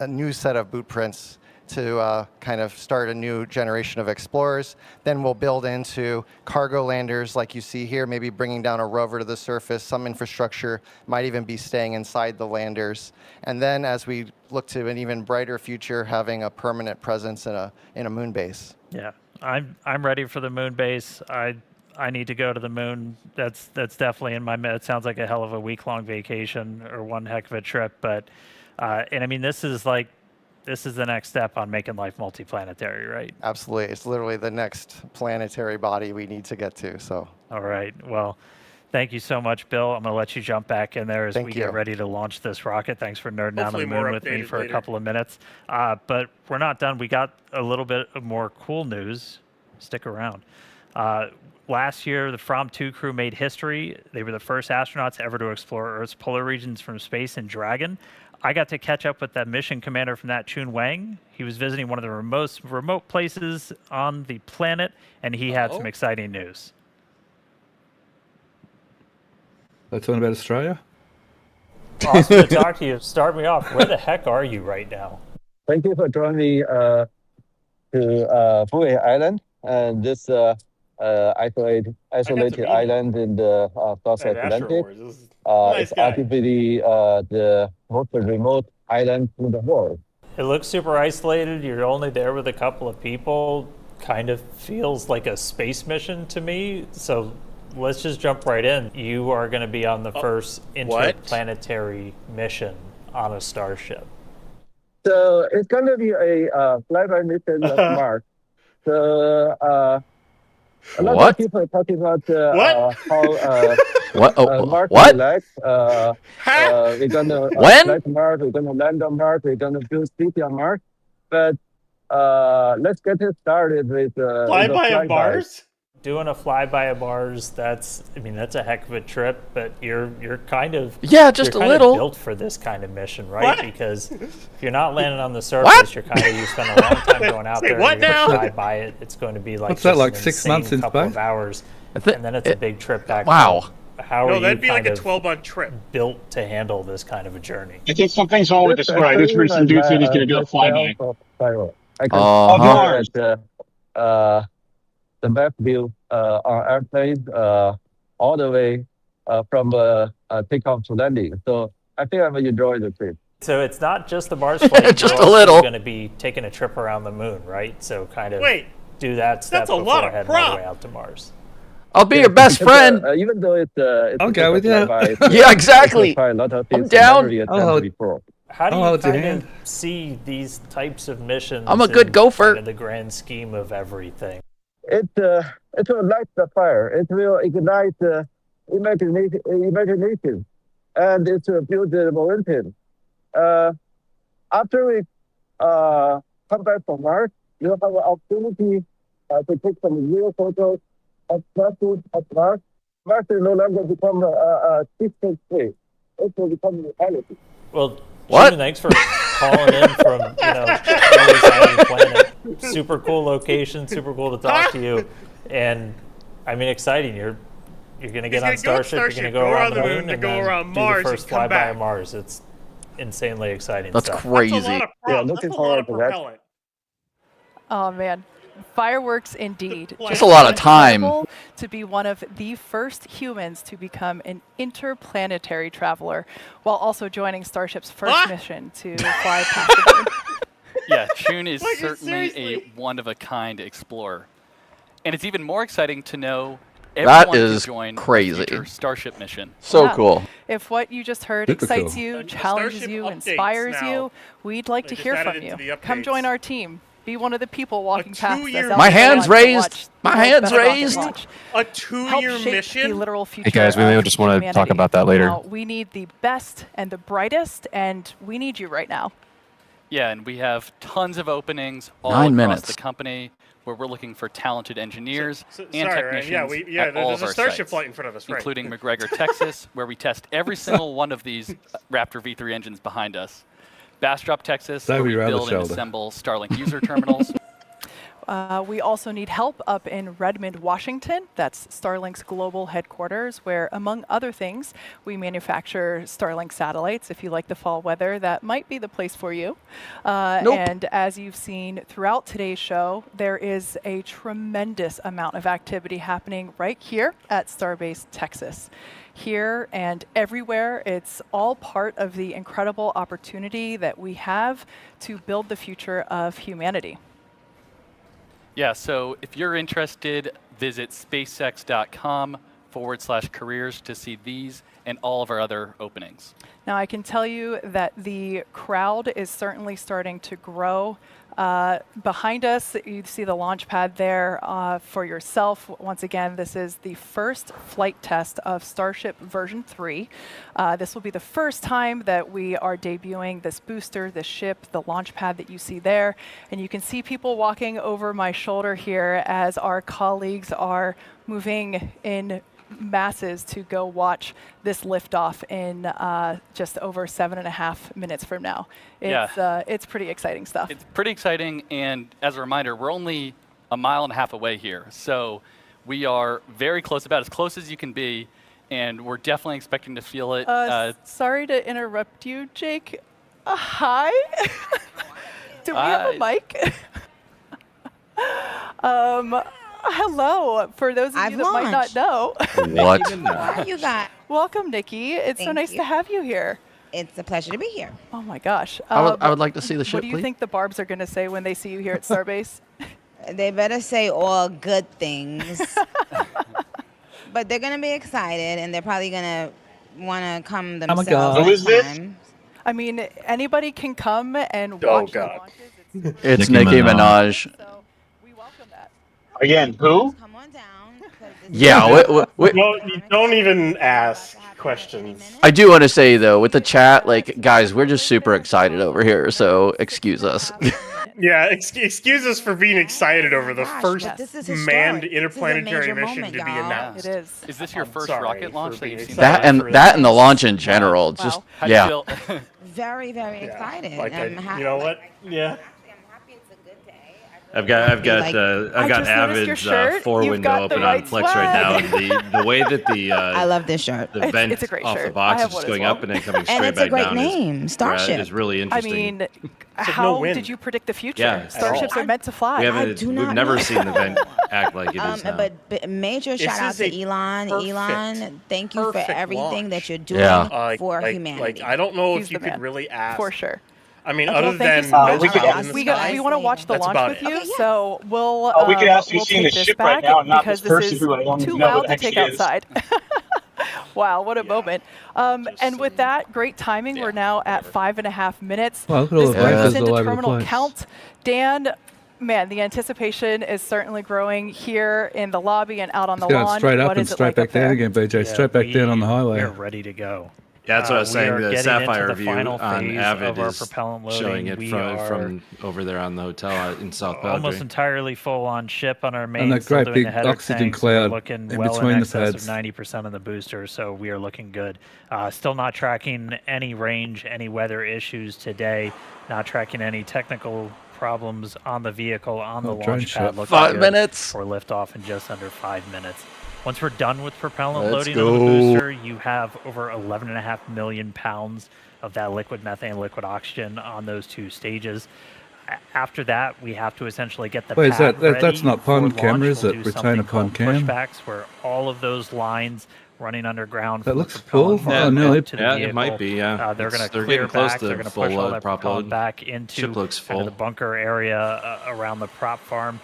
new set of boot prints to kind of start a new generation of explorers. Then we'll build into cargo landers like you see here, maybe bringing down a rover to the surface. Some infrastructure might even be staying inside the landers. And then as we look to an even brighter future, having a permanent presence in a moon base. Yeah, I'm ready for the moon base. I need to go to the moon. That's definitely in my it sounds like a hell of a week-long vacation or one heck of a trip. But and I mean, this is the next step on making life multiplanetary, right? Absolutely. It's literally the next planetary body we need to get to. So. All right. Well, thank you so much, Bill. I'm going to let you jump back in there as we get ready to launch this rocket. Thanks for nerding out on the moon with me for a couple of minutes. But we're not done. We got a little bit of more cool news. Stick around. Last year, the From 2 crew made history. They were the first astronauts ever to explore Earth's polar regions from space in Dragon. I got to catch up with that mission commander from that, Chun Wang. He was visiting one of the most remote places on the planet, and he had some exciting news. They're talking about Australia? Awesome to talk to you. Start me off. Where the heck are you right now? Thank you for joining me to Fue Island, and this isolated island in the South Atlantic. It's arguably the most remote island in the world. It looks super isolated. You're only there with a couple of people. Kind of feels like a space mission to me. So let's just jump right in. You are going to be on the first interplanetary mission on a starship. So it's going to be a flyby mission of Mars. So a lot of people are talking about how Mars is like. We're going to fly to Mars, we're going to land on Mars, we're going to build city on Mars. But let's get it started with flyby of Mars? Doing a flyby of Mars, that's a heck of a trip, but you're kind of just a little built for this kind of mission, right? Because if you're not landing on the surface, you spend a long time going out there and you fly by it. It's going to be like what's that, like 6 months in couple space? of hours, and then it's a big trip back. Wow. Home. How are that'd you be like a 12-month trip built to handle this kind of a journey? I think something's wrong with the scribe. This person dude said he's going to do a flyby. I can the map view on airplane all the way from takeoff to landing. So I think I'm enjoying the trip. So it's not just the Mars flight. Just you're a little. going to be taking a trip around the moon, right? So kind of do that step that's a before lot of heading all the way out to Mars. I'll be your best friend. Even though it's I'll go with you. Yeah, exactly. I'm down. Before. How do you kind of see these types of missions? I'm a good gopher. In the grand scheme of everything. It will light the fire. It will ignite imagination, and it will build the momentum. After we come back from Mars, you have an opportunity to take some real photos of Mars. Mars will no longer become a distant place. It will become reality. Well, Jim, thanks for calling in from really exciting planet. Super cool location, super cool to talk to you, and I mean exciting. You're going to get on Starship. You're going to go around the moon and go around do Mars the first and come flyby back. of Mars. It's insanely exciting. That's stuff. crazy. That's a lot of looking forward to that. Oh man, Fireworks indeed. Just a lot of time. To be one of the first humans to become an interplanetary traveler, while also joining Starship's first mission to fly past the moon. Yeah, Chun is certainly a one-of-a-kind explorer. And it's even more exciting to know everyone can join crazy. a future Starship mission. So cool. If what you just heard excites you, challenges you, inspires you, we'd like to hear from you. Come join our team. Be one of the people walking past us. My hand's raised. My hand's raised. A 2-year mission? The literal future. Hey guys, we may just want to talk about that later. Now, we need the best and the brightest, and we need you right now. Yeah, and we have tons of openings all 9 across minutes. the company where we're looking for talented engineers and sorry, technicians right? Yeah, at all there's of a our Starship sites, flight in front of us, right? including McGregor, Texas, where we test every single one of these Raptor V3 engines behind us. Bastrop, Texas, where we build and assemble Starlink user terminals. We also need help up in Redmond, Washington. That's Starlink's global headquarters, where, among other things, we manufacture Starlink satellites. If you like the fall weather, that might be the place for you. And as you've seen throughout today's show, there is a tremendous amount of activity happening right here at Starbase, Texas. Here and everywhere, it's all part of the incredible opportunity that we have to build the future of humanity. Yeah, so if you're interested, visit spacex.com/careers to see these and all of our other openings. Now, I can tell you that the crowd is certainly starting to grow. Behind us, you see the launch pad there for yourself. Once again, this is the first flight test of Starship version 3. This will be the first time that we are debuting this booster, this ship, the launch pad that you see there. And you can see people walking over my shoulder here as our colleagues are moving in masses to go watch this liftoff in just over 7.5 minutes from now. It's pretty exciting stuff. It's pretty exciting, and as a reminder, we're only a mile and a half away here, so we are very close, about as close as you can be, and we're definitely expecting to feel it. Sorry to interrupt you, Jake. Hi. Do we have a mic? Hello, for those of you that might not know. What? How you got? Welcome, Nikki. It's so nice to have you here. It's a pleasure to be here. Oh my gosh. I would like to see the ship, What do you think the Barbs are going to say when they see you here at Starbase? They better say all good things. But they're going to be excited, and they're probably going to want to come themselves. Who is this? I mean, anybody can come and watch the launches. It's Nicki Minaj. Again, who? Yeah, You don't even ask questions. I do want to say though, with the chat, like guys, we're just super excited over here, so excuse us. Yeah, excuse us for being excited over the first manned interplanetary mission to be announced. It is. Is this your first rocket launch that you've seen? that and the launch in general, just How do you feel? Very, very excited. You know what? Yeah. I've got Avid's 4-window open on Flex right now, and the way that the I love this shirt. The vent It's a great off shirt. the box I is have just one as going well. up and then coming straight And it's back a great down. name, Starship. Is really I interesting. mean, how did you predict the future? Yeah. Starships are meant to fly. We've never seen the vent act like it is now. But major shout out to Elon. Elon, thank you for everything that you're doing for humanity. Like I don't know if you could really ask for sure. I mean, Well, other thank than you so much. no clouds in the we sky. want to watch the That's launch about with it. you, so we'll we could ask you we'll seeing take the this ship back right now, not because this person is who I don't too even know who wild the to heck take she is. outside. Wow, what a moment. And with that, great timing. We're now at 5.5 minutes. Wow, look at all This the brings us voices into all over the terminal place. count. Dan, man, the anticipation is certainly growing here in the lobby and out on the It's going lawn. straight up What and is it straight like back up there? down again, BJ. Straight back down on the highway. We're ready to go. Yeah, that's what I was saying. We are The getting Sapphire into the view final on phase Avid of our is propellant loading. showing it We from over there on the hotel in South Belgrade. Almost entirely full on ship on our main. And that still great doing big the header oxygen tanks. We're cloud looking in well between in the excess pads. of 90% of the booster, so we are looking good. Still not tracking any range, any weather issues today. Not tracking any technical problems on the vehicle, on the drone launch shot. pad. Looking 5 good minutes. for liftoff in just under 5 minutes. Once we're done with propellant Let's loading on the go. booster, you have over 11.5 million pounds of that liquid methane, liquid oxygen on those two stages. After that, we have to essentially get the Wait, pad ready that's not for pond launch. camera, is We'll it? do Retain something a called pond cam? pushbacks, where all of those lines running underground That from looks the propellant full. farm nearly. to the Yeah, vehicle. it might be. Yeah, They're going to they're clear getting close back. to They're going to full push all that prop propellant load. back into Ship looks kind of full. the bunker area around the prop farm,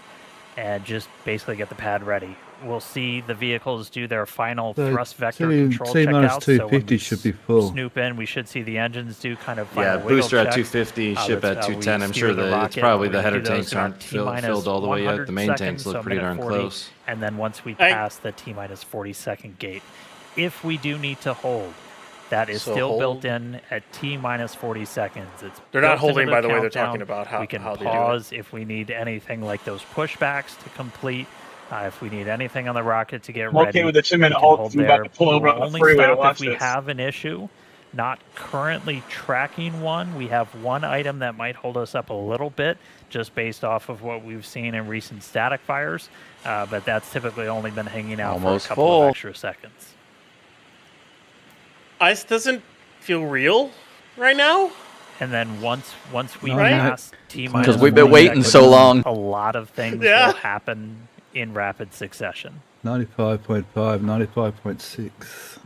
and just basically get the pad ready. We'll see the vehicles do their final So thrust vector T- control T minus checkouts. So when 250 we should be full. snoop in, we should see the engines do kind of final Yeah, wiggle booster at check. 250, ship That's at how we 210. I'm steer sure the that it's rocket. probably We're the gonna header do those tanks in aren't filled all the way yet. The main 100 tanks seconds, look so pretty minute darn 40, close. and then once we pass the T-minus 40-second gate, if we do need to hold, that is So still hold. built in at T-minus 40 seconds. It's They're not built into holding, by the way. They're countdown. talking about how we can how they do it. pause if we need anything like those pushbacks to complete. If we need anything on the rocket to get I'm ready, okay with the 2-minute we can hold. I'm there. about to pull over We'll on the only freeway to stop watch if we this. have an issue. Not currently tracking one. We have one item that might hold us up a little bit, just based off of what we've seen in recent static fires, but that's typically only been hanging out Almost for a couple full. of extra seconds. Ice doesn't feel real right now. And then once we No, right? pass T-minus 'Cause we've been 40 waiting seconds, so long. a lot of things Yeah. will happen in rapid succession. 95.5, 95.6.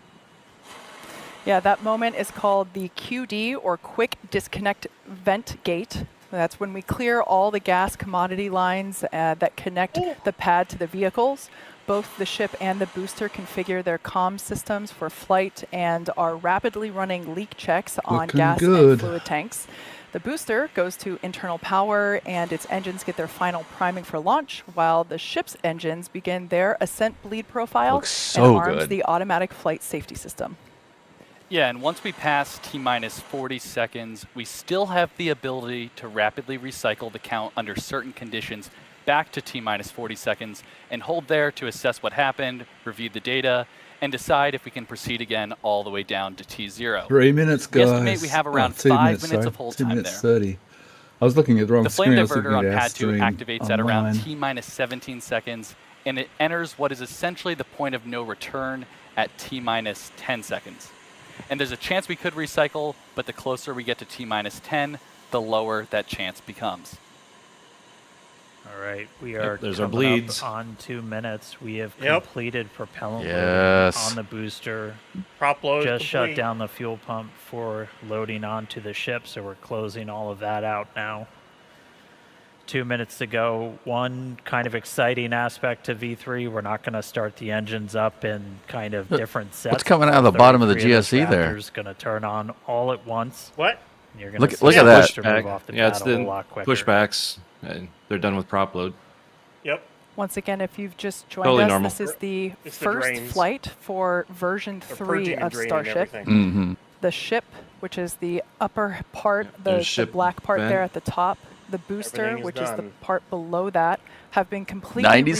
Yeah, that moment is called the QD, or Quick Disconnect Vent Gate. That's when we clear all the gas commodity lines that connect the pad to the vehicles. Both the ship and the booster configure their comm systems for flight and are rapidly running leak checks on Looking gas good. and fluid tanks. The booster goes to internal power and its engines get their final priming for launch, while the ship's engines begin their ascent bleed profile Looks so and arms good. the automatic flight safety system. Yeah, and once we pass T-minus 40 seconds, we still have the ability to rapidly recycle the count under certain conditions back to T-minus 40 seconds and hold there to assess what happened, review the data, and decide if we can proceed again all the way down to T0. 3 minutes, We guys. estimate we have around 2 5 minutes, minutes sorry. of hold 2 time minutes there. 30. I was looking at the wrong The flame screen. I was diverter looking on at our pad 2 stream activates at around online. T-minus 17 seconds, and it enters what is essentially the point of no return at T-minus 10 seconds. And there's a chance we could recycle, but the closer we get to T-minus 10, the lower that chance becomes. All right, we are there's our coming bleeds. up on 2 minutes. We have Yep. completed propellant Yes. loading on the booster. Prop load Just shut complete. down the fuel pump for loading onto the ship, so we're closing all of that out now. 2 minutes to go. One kind of exciting aspect to V3, we're not going to start the engines up in kind of different sets. What's coming out of the bottom of the GSE there? Raptor's going to turn on all at once. What? And you're going Look- to look see at the that. booster move off the Yeah, it's pad a the lot quicker. pushbacks. They're done with prop load. Yep. Once again, if you've just joined Totally us, normal. this is the It's the first drains. flight for version They're 3 purging and of draining Starship. everything. Mm-hmm. The ship, which is the upper part, the there's ship black part vent. there at the top, the booster, Everything is which is the done. part below that, have been completely 90 redesigned,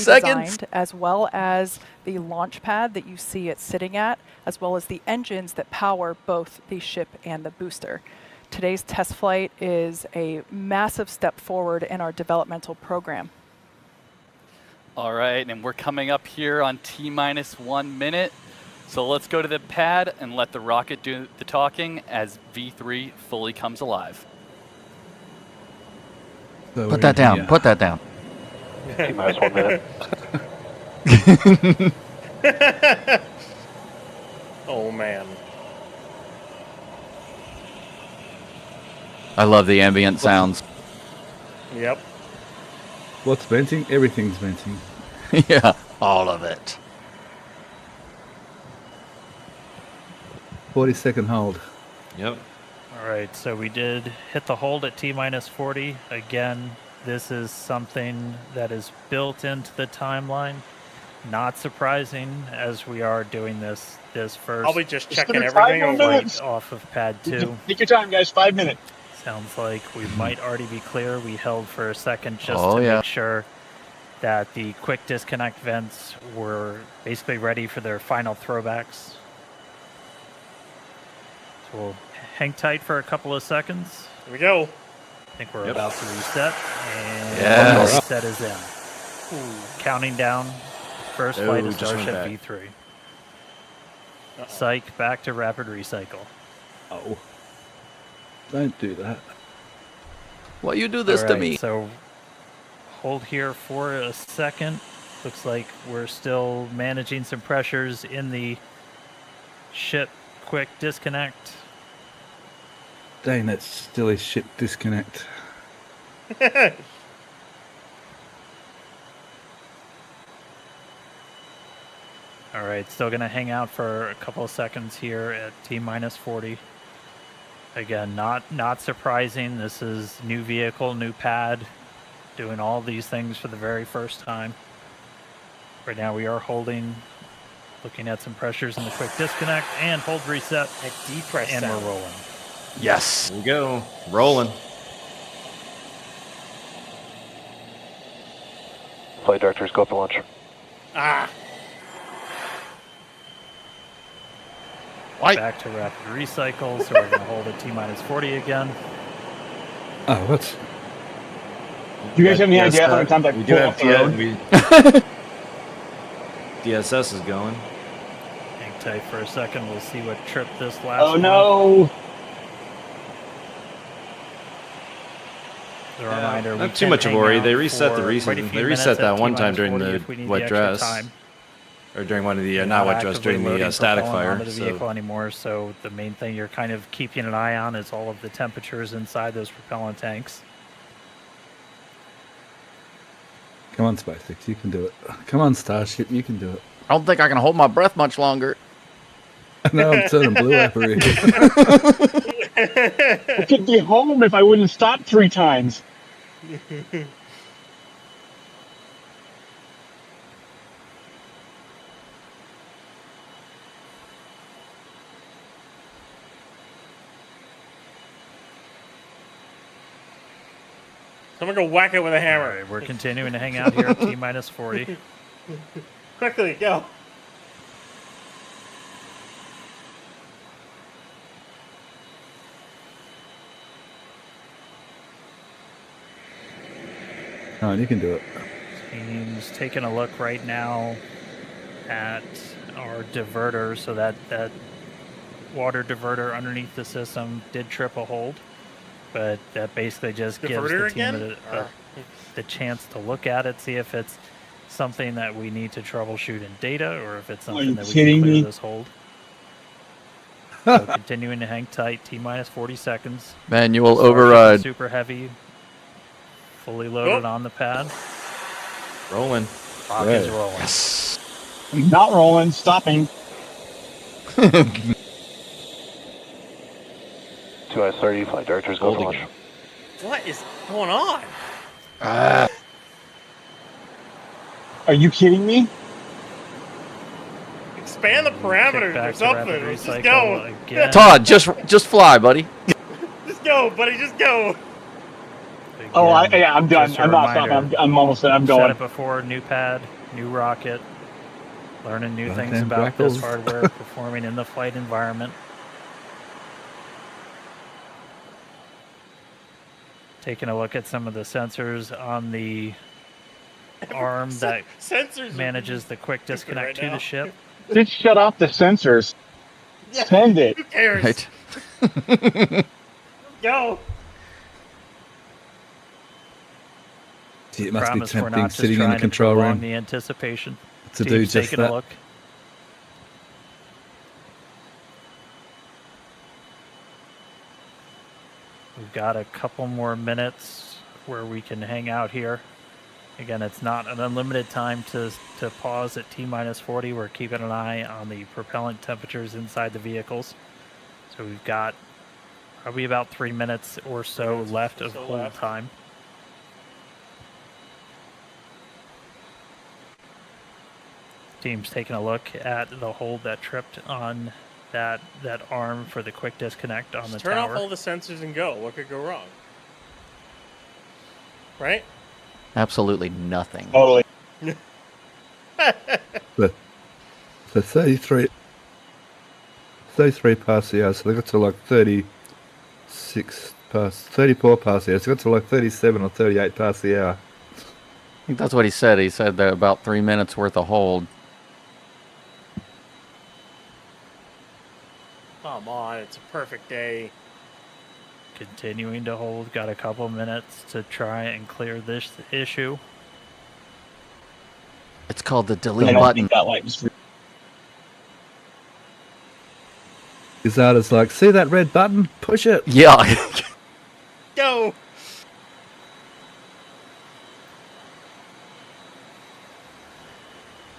seconds. as well as the launch pad that you see it sitting at, as well as the engines that power both the ship and the booster. Today's test flight is a massive step forward in our developmental program. All right, and we're coming up here on T-minus 1 minute. So let's go to the pad and let the rocket do the talking as V3 fully comes alive. So Put that down. Put that down. T-minus 1 minute. Oh man. I love the ambient sounds. Yep. What's venting? Everything's venting. Yeah, all of it. 40-second hold. Yep. All right, so we did hit the hold at T-minus 40. Again, this is something that is built into the timeline. Not surprising, as we are doing this first I'll be just checking gonna everything try over. one flight off of pad 2. Take your time, guys. 5 minutes. Sounds like we might already be clear. We held for a second just Oh, to yeah. make sure that the quick disconnect vents were basically ready for their final throwbacks. So we'll hang tight for a couple of seconds. Here we go. I think we're about to reset. And Yes. reset is in. Counting down. First flight of just went Starship back. V3. Psych, back to rapid recycle. Oh. Don't do that. Why you do this to me? So hold here for a second. Looks like we're still managing some pressures in the ship quick disconnect. Dang, that still is ship disconnect. All right, still going to hang out for a couple of seconds here at T-40. Again, not surprising. This is new vehicle, new pad, doing all these things for the very first time. Right now we are holding, looking at some pressures in the quick disconnect, and hold reset. A depress and sound. we're rolling. Yes. Here we go. Rolling. Flight directors, go up and launch. Ah. Back to rapid recycle, so we're going to hold at T-40 again. Oh, what? Do you guys have any idea how many times I pull off the road? DSS is going. Hang tight for a second. We'll see what trip this last Oh, no. The reminder, not too much of worry. They reset the recent. They reset that one time during the wet dress. Or during one of the, not wet dress, during the static fire. Not the vehicle anymore, so the main thing you're kind of keeping an eye on is all of the temperatures inside those propellant tanks. Come on, SpaceX, you can do it. Come on, Starship, you can do it. I don't think I can hold my breath much longer. No, I'm turning blue over here. I could be home if I wouldn't stop 3 times. Someone go whack it with a hammer. All right, we're continuing to hang out here at T-40. Quickly, go. Oh, you can do it. Team's taking a look right now at our diverter, so that water diverter underneath the system did trip a hold, but that basically just gives the team the chance to look at it, see if it's something that we need to troubleshoot in data, or if it's something that we can clear this hold. So continuing to hang tight, T-40 seconds. Manual override. Super heavy, fully loaded on the pad. Rolling. Rock is rolling. Yes. Not rolling, stopping. 2S30, flight directors, go to launch. What is going on? Are you kidding me? Expand the parameters or something. Just go. Again. Todd, just fly, buddy. Just go, buddy. Just go. Again, Oh, I'm done. I'm not stopping. I'm almost done. I'm going. Said it before, new pad, new rocket. Learning new things about this hardware, performing in the flight environment. Taking a look at some of the sensors on the arm that manages the quick disconnect to the ship. Just shut off the sensors. Yeah, Send it. Who cares? Right. Go. Gee, it must Promise be we're tempting not just sitting in the trying to control prolong room the anticipation. to do Team's just taking a that. look. We've got a couple more minutes where we can hang out here. Again, it's not an unlimited time to pause at T-40. We're keeping an eye on the propellant temperatures inside the vehicles. So we've got probably about 3 minutes or so left of hold time. Team's taking a look at the hold that tripped on that arm for the quick disconnect on the Turn tower. off all the sensors and go. What could go wrong? Right? Absolutely nothing. Totally. So 33 past the hour, so they got to like 34 past the hour, so they got to like 37 or 38 past the hour. I think that's what he said. He said that about 3 minutes worth of hold. Come on, it's a perfect day. Continuing to hold. Got a couple minutes to try and clear this issue. It's called the delete button. That light was Gazada's like, see that red button? Push it. Yeah. Go.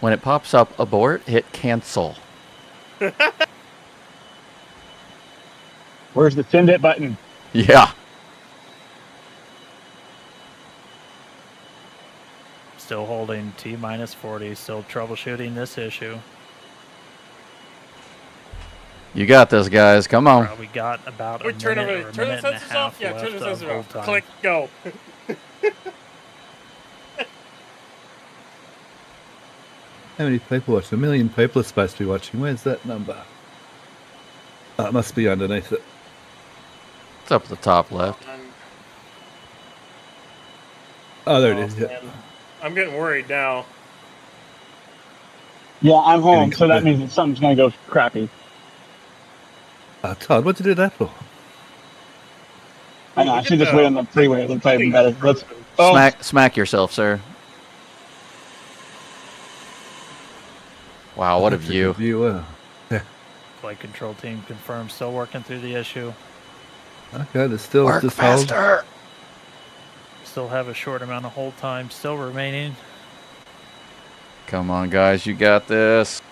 When it pops up abort, hit cancel. Where's the send it button? Yeah. Still holding T-minus 40, still troubleshooting this issue. You got this, guys. Come on. We got about a turn minute or a turn minute the and a sensors half off. Yeah, turn the left sensors of off. hold time. Click, go. How many people watching? 1 million people are supposed to be watching. Where's that number? Oh, it must be underneath it. It's up at the top left. Oh, there it is. Yeah. I'm getting worried now. Yeah, I'm home, so that means that something's going to go crappy. Todd, what'd you do that for? I know, I should just wait on the freeway. It'll probably be better. Let's Smack yourself, sir. Wow, what a view. Yeah. Flight control team confirmed, still working through the issue. Okay, there's still Work just faster. hold. Still have a short amount of hold time still remaining. Come on, guys. You got this.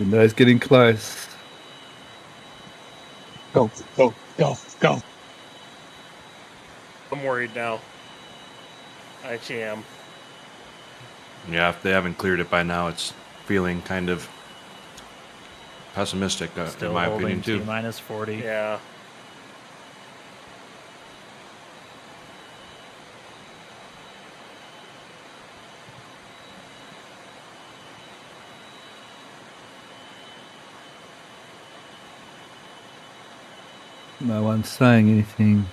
Window's getting close. Go, go, go, go. I'm worried now. I actually am. Yeah, if they haven't cleared it by now, it's feeling kind of pessimistic, in my opinion, too. T-minus 40. Yeah. No one's saying anything.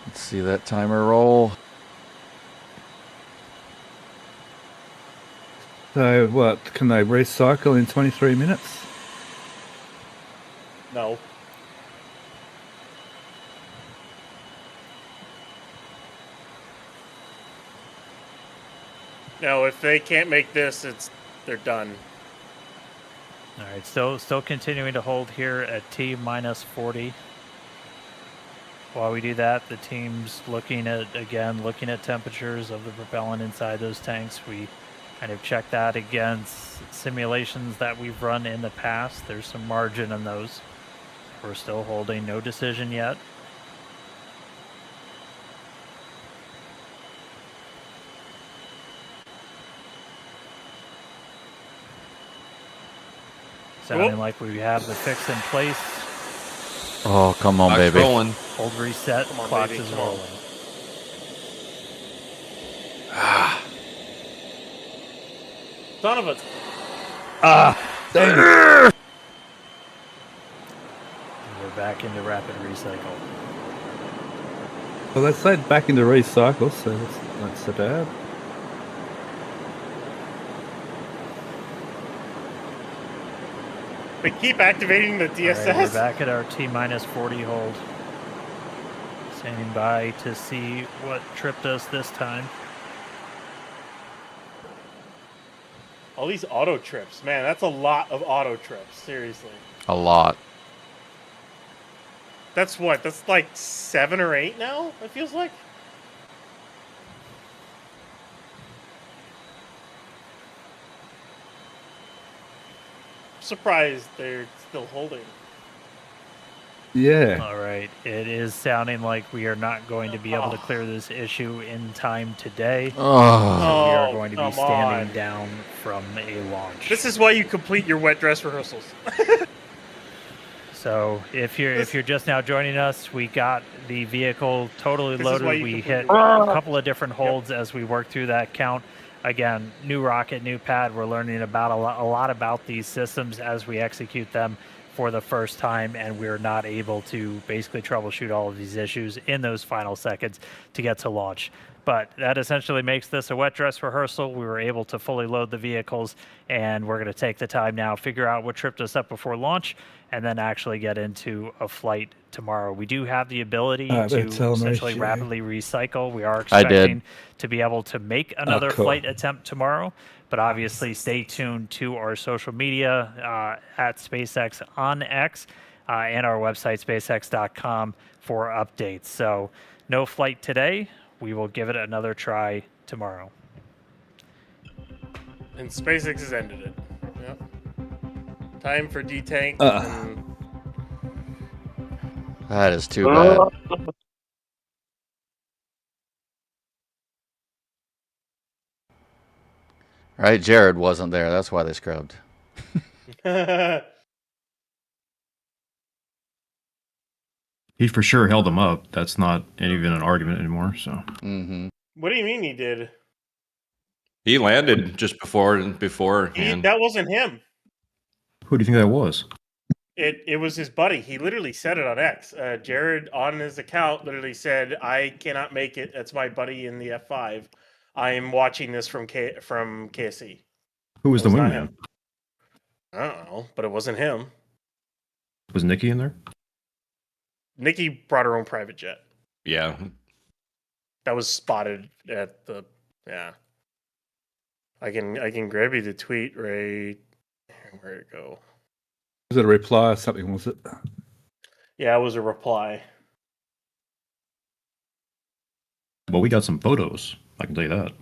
Let's see that timer roll. So what, can they recycle in 23 minutes? No. No, if they can't make this, they're done. All right, still continuing to hold here at T-minus 40. While we do that, the team's looking at temperatures of the propellant inside those tanks. We kind of check that against simulations that we've run in the past. There's some margin in those. We're still holding, no decision yet. Sounding like we have the fix in place. Oh, come on, Clock's baby. rolling. Hold reset, clock is rolling. Son of a... Dang it. We're back into rapid recycle. Well, they said back into recycle, so that's not so bad. We keep activating the DSS. All right, we're back at our T-minus 40 hold. Standing by to see what tripped us this time. All these auto trips. Man, that's a lot of auto trips. Seriously. A lot. That's what? That's like 7 or 8 now, it feels like? Surprised they're still holding. Yeah. All right, it is sounding like we are not going to be able to clear this issue in time today. So we are going to be standing down from a launch. This is why you complete your wet dress rehearsals. So if you're just now joining us, we got the vehicle totally loaded. We hit a couple of different holds as we work through that count. Again, new rocket, new pad. We're learning about a lot about these systems as we execute them. for the first time, and we're not able to basically troubleshoot all of these issues in those final seconds to get to launch. But that essentially makes this a wet dress rehearsal. We were able to fully load the vehicles, and we're going to take the time now, figure out what tripped us up before launch, and then actually get into a flight tomorrow. We do have the ability to essentially rapidly recycle. We are expecting to be able to make another flight attempt tomorrow, but obviously stay tuned to our social media at SpaceX on X and our website, spacex.com, for updates. So no flight today. We will give it another try tomorrow. And SpaceX has ended it. Yep. Time for detank. That is too bad. Right, Jared wasn't there. That's why they scrubbed. He for sure held them up. That's not even an argument anymore. So. Mm-hmm. What do you mean he did? He landed just beforehand. That wasn't him. Who do you think that was? It was his buddy. He literally said it on X. Jared on his account literally said, "I cannot make it. That's my buddy in the F5. I am watching this from KSC." Who was the wingman? I don't know, but it wasn't him. Was Nikki in there? Nikki brought her own private jet. Yeah. That was spotted at the I can grab you the tweet right. Where'd it go? Was it a reply or something, was it? Yeah, it was a reply. Well, we got some photos. I can tell you that.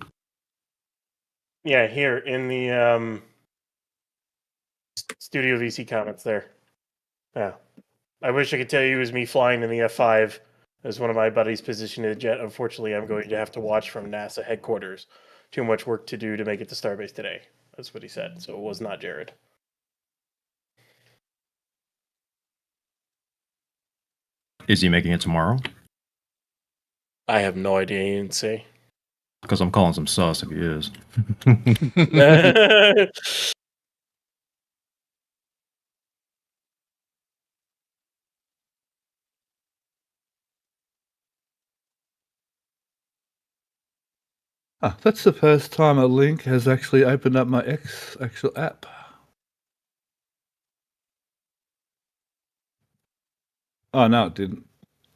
Yeah, here in the Studio VC comments there. Yeah. I wish I could tell you it was me flying in the F5 as one of my buddies positioned in the jet. Unfortunately, I'm going to have to watch from NASA headquarters. Too much work to do to make it to Starbase today. That's what he said. So it was not Jared. Is he making it tomorrow? I have no idea. He didn't say. Because I'm calling some sus if he is. That's the first time a link has actually opened up my X actual app. Oh, no, it didn't.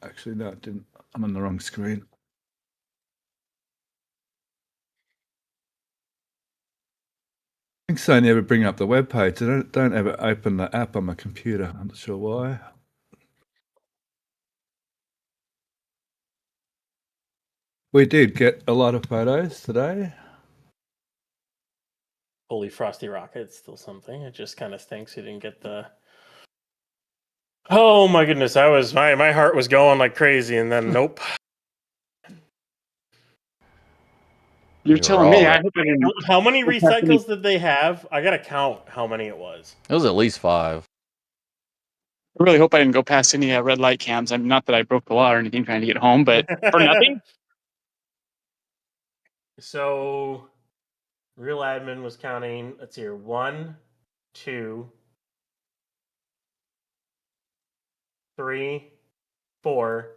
Actually, no, it didn't. I'm on the wrong screen. Links don't ever bring up the web page. They don't ever open the app on my computer. I'm not sure why. We did get a lot of photos today. Holy frosty rocket's still something. It just kind of stinks he didn't get the... Oh my goodness, my heart was going like crazy, and then nope. You're telling me I hope I didn't. How many recycles did they have? I gotta count how many it was. It was at least 5. I really hope I didn't go past any red light cams. I'm not that I broke the law or anything trying to get home, but for nothing. So, real admin was counting. Let's see here. 1, 2, 3, 4,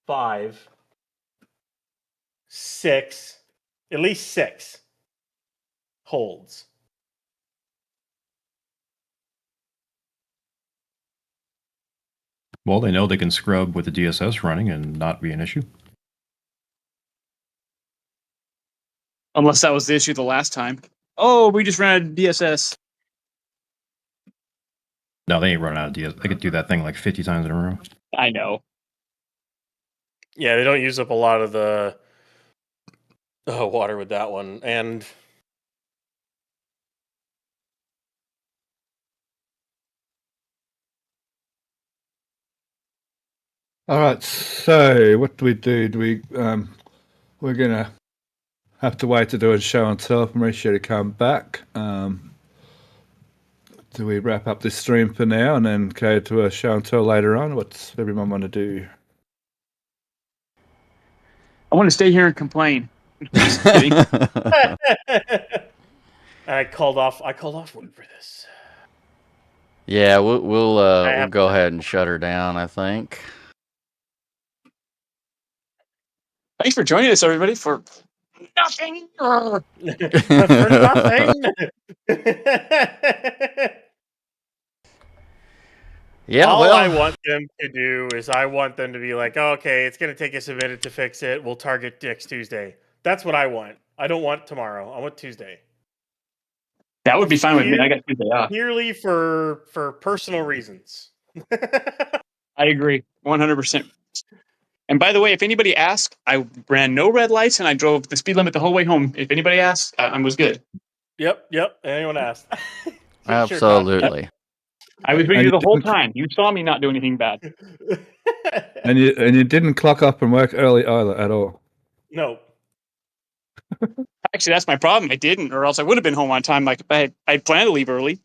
5, 6. At least 6 holds. Well, they know they can scrub with the DSS running and not be an issue. Unless that was the issue the last time. Oh, we just ran out of DSS. No, they ain't running out of DSS. They could do that thing like 50 times in a row. I know. Yeah, they don't use up a lot of the water with that one. And all right, so what do we do? Do we we're gonna have to wait to do a show and tell for Mauricio to come back. Do we wrap up this stream for now and then go to a show and tell later on? What's everyone want to do? I want to stay here and complain. Just kidding. I called off work for this. Yeah, we'll go ahead and shut her down, I think. Thanks for joining us, everybody, for nothing. For nothing. Yeah, all well, I want them to do is I want them to be like, oh, okay, it's going to take us a minute to fix it. We'll target next Tuesday. That's what I want. I don't want tomorrow. I want Tuesday. That would be fine with me. I got Tuesday off. Purely for personal reasons. I agree, 100%. And by the way, if anybody asks, I ran no red lights and I drove the speed limit the whole way home. If anybody asks, I was good. Yep. Anyone asked? Absolutely. I was with you the whole time. You saw me not do anything bad. And you didn't clock up and work early either at all. No. Actually, that's my problem. I didn't, or else I would have been home on time. Like I planned to leave early.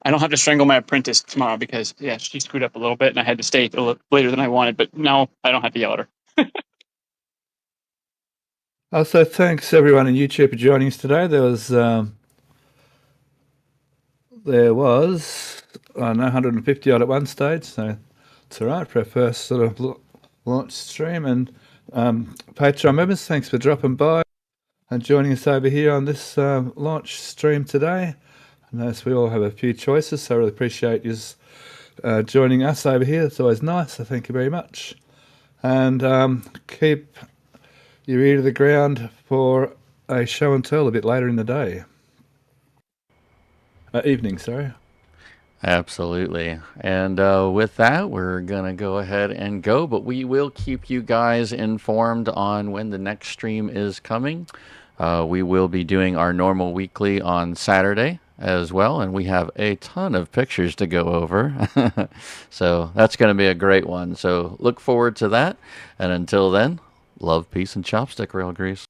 I don't have to strangle my apprentice tomorrow because she screwed up a little bit and I had to stay a little later than I wanted. But now I don't have to yell at her. Also, thanks everyone on YouTube for joining us today. There was 150 odd at one stage, so it's all right for our first sort of launch stream. And Patreon members, thanks for dropping by and joining us over here on this launch stream today. I notice we all have a few choices, so I really appreciate you joining us over here. It's always nice, so thank you very much. And keep your ear to the ground for a show and tell a bit later in the day. Evening, sorry. Absolutely. And with that, we're going to go ahead and go, but we will keep you guys informed on when the next stream is coming. We will be doing our normal weekly on Saturday as well, and we have a ton of pictures to go over. So that's going to be a great one. So look forward to that. And until then, love, peace, and chopstick rail grease.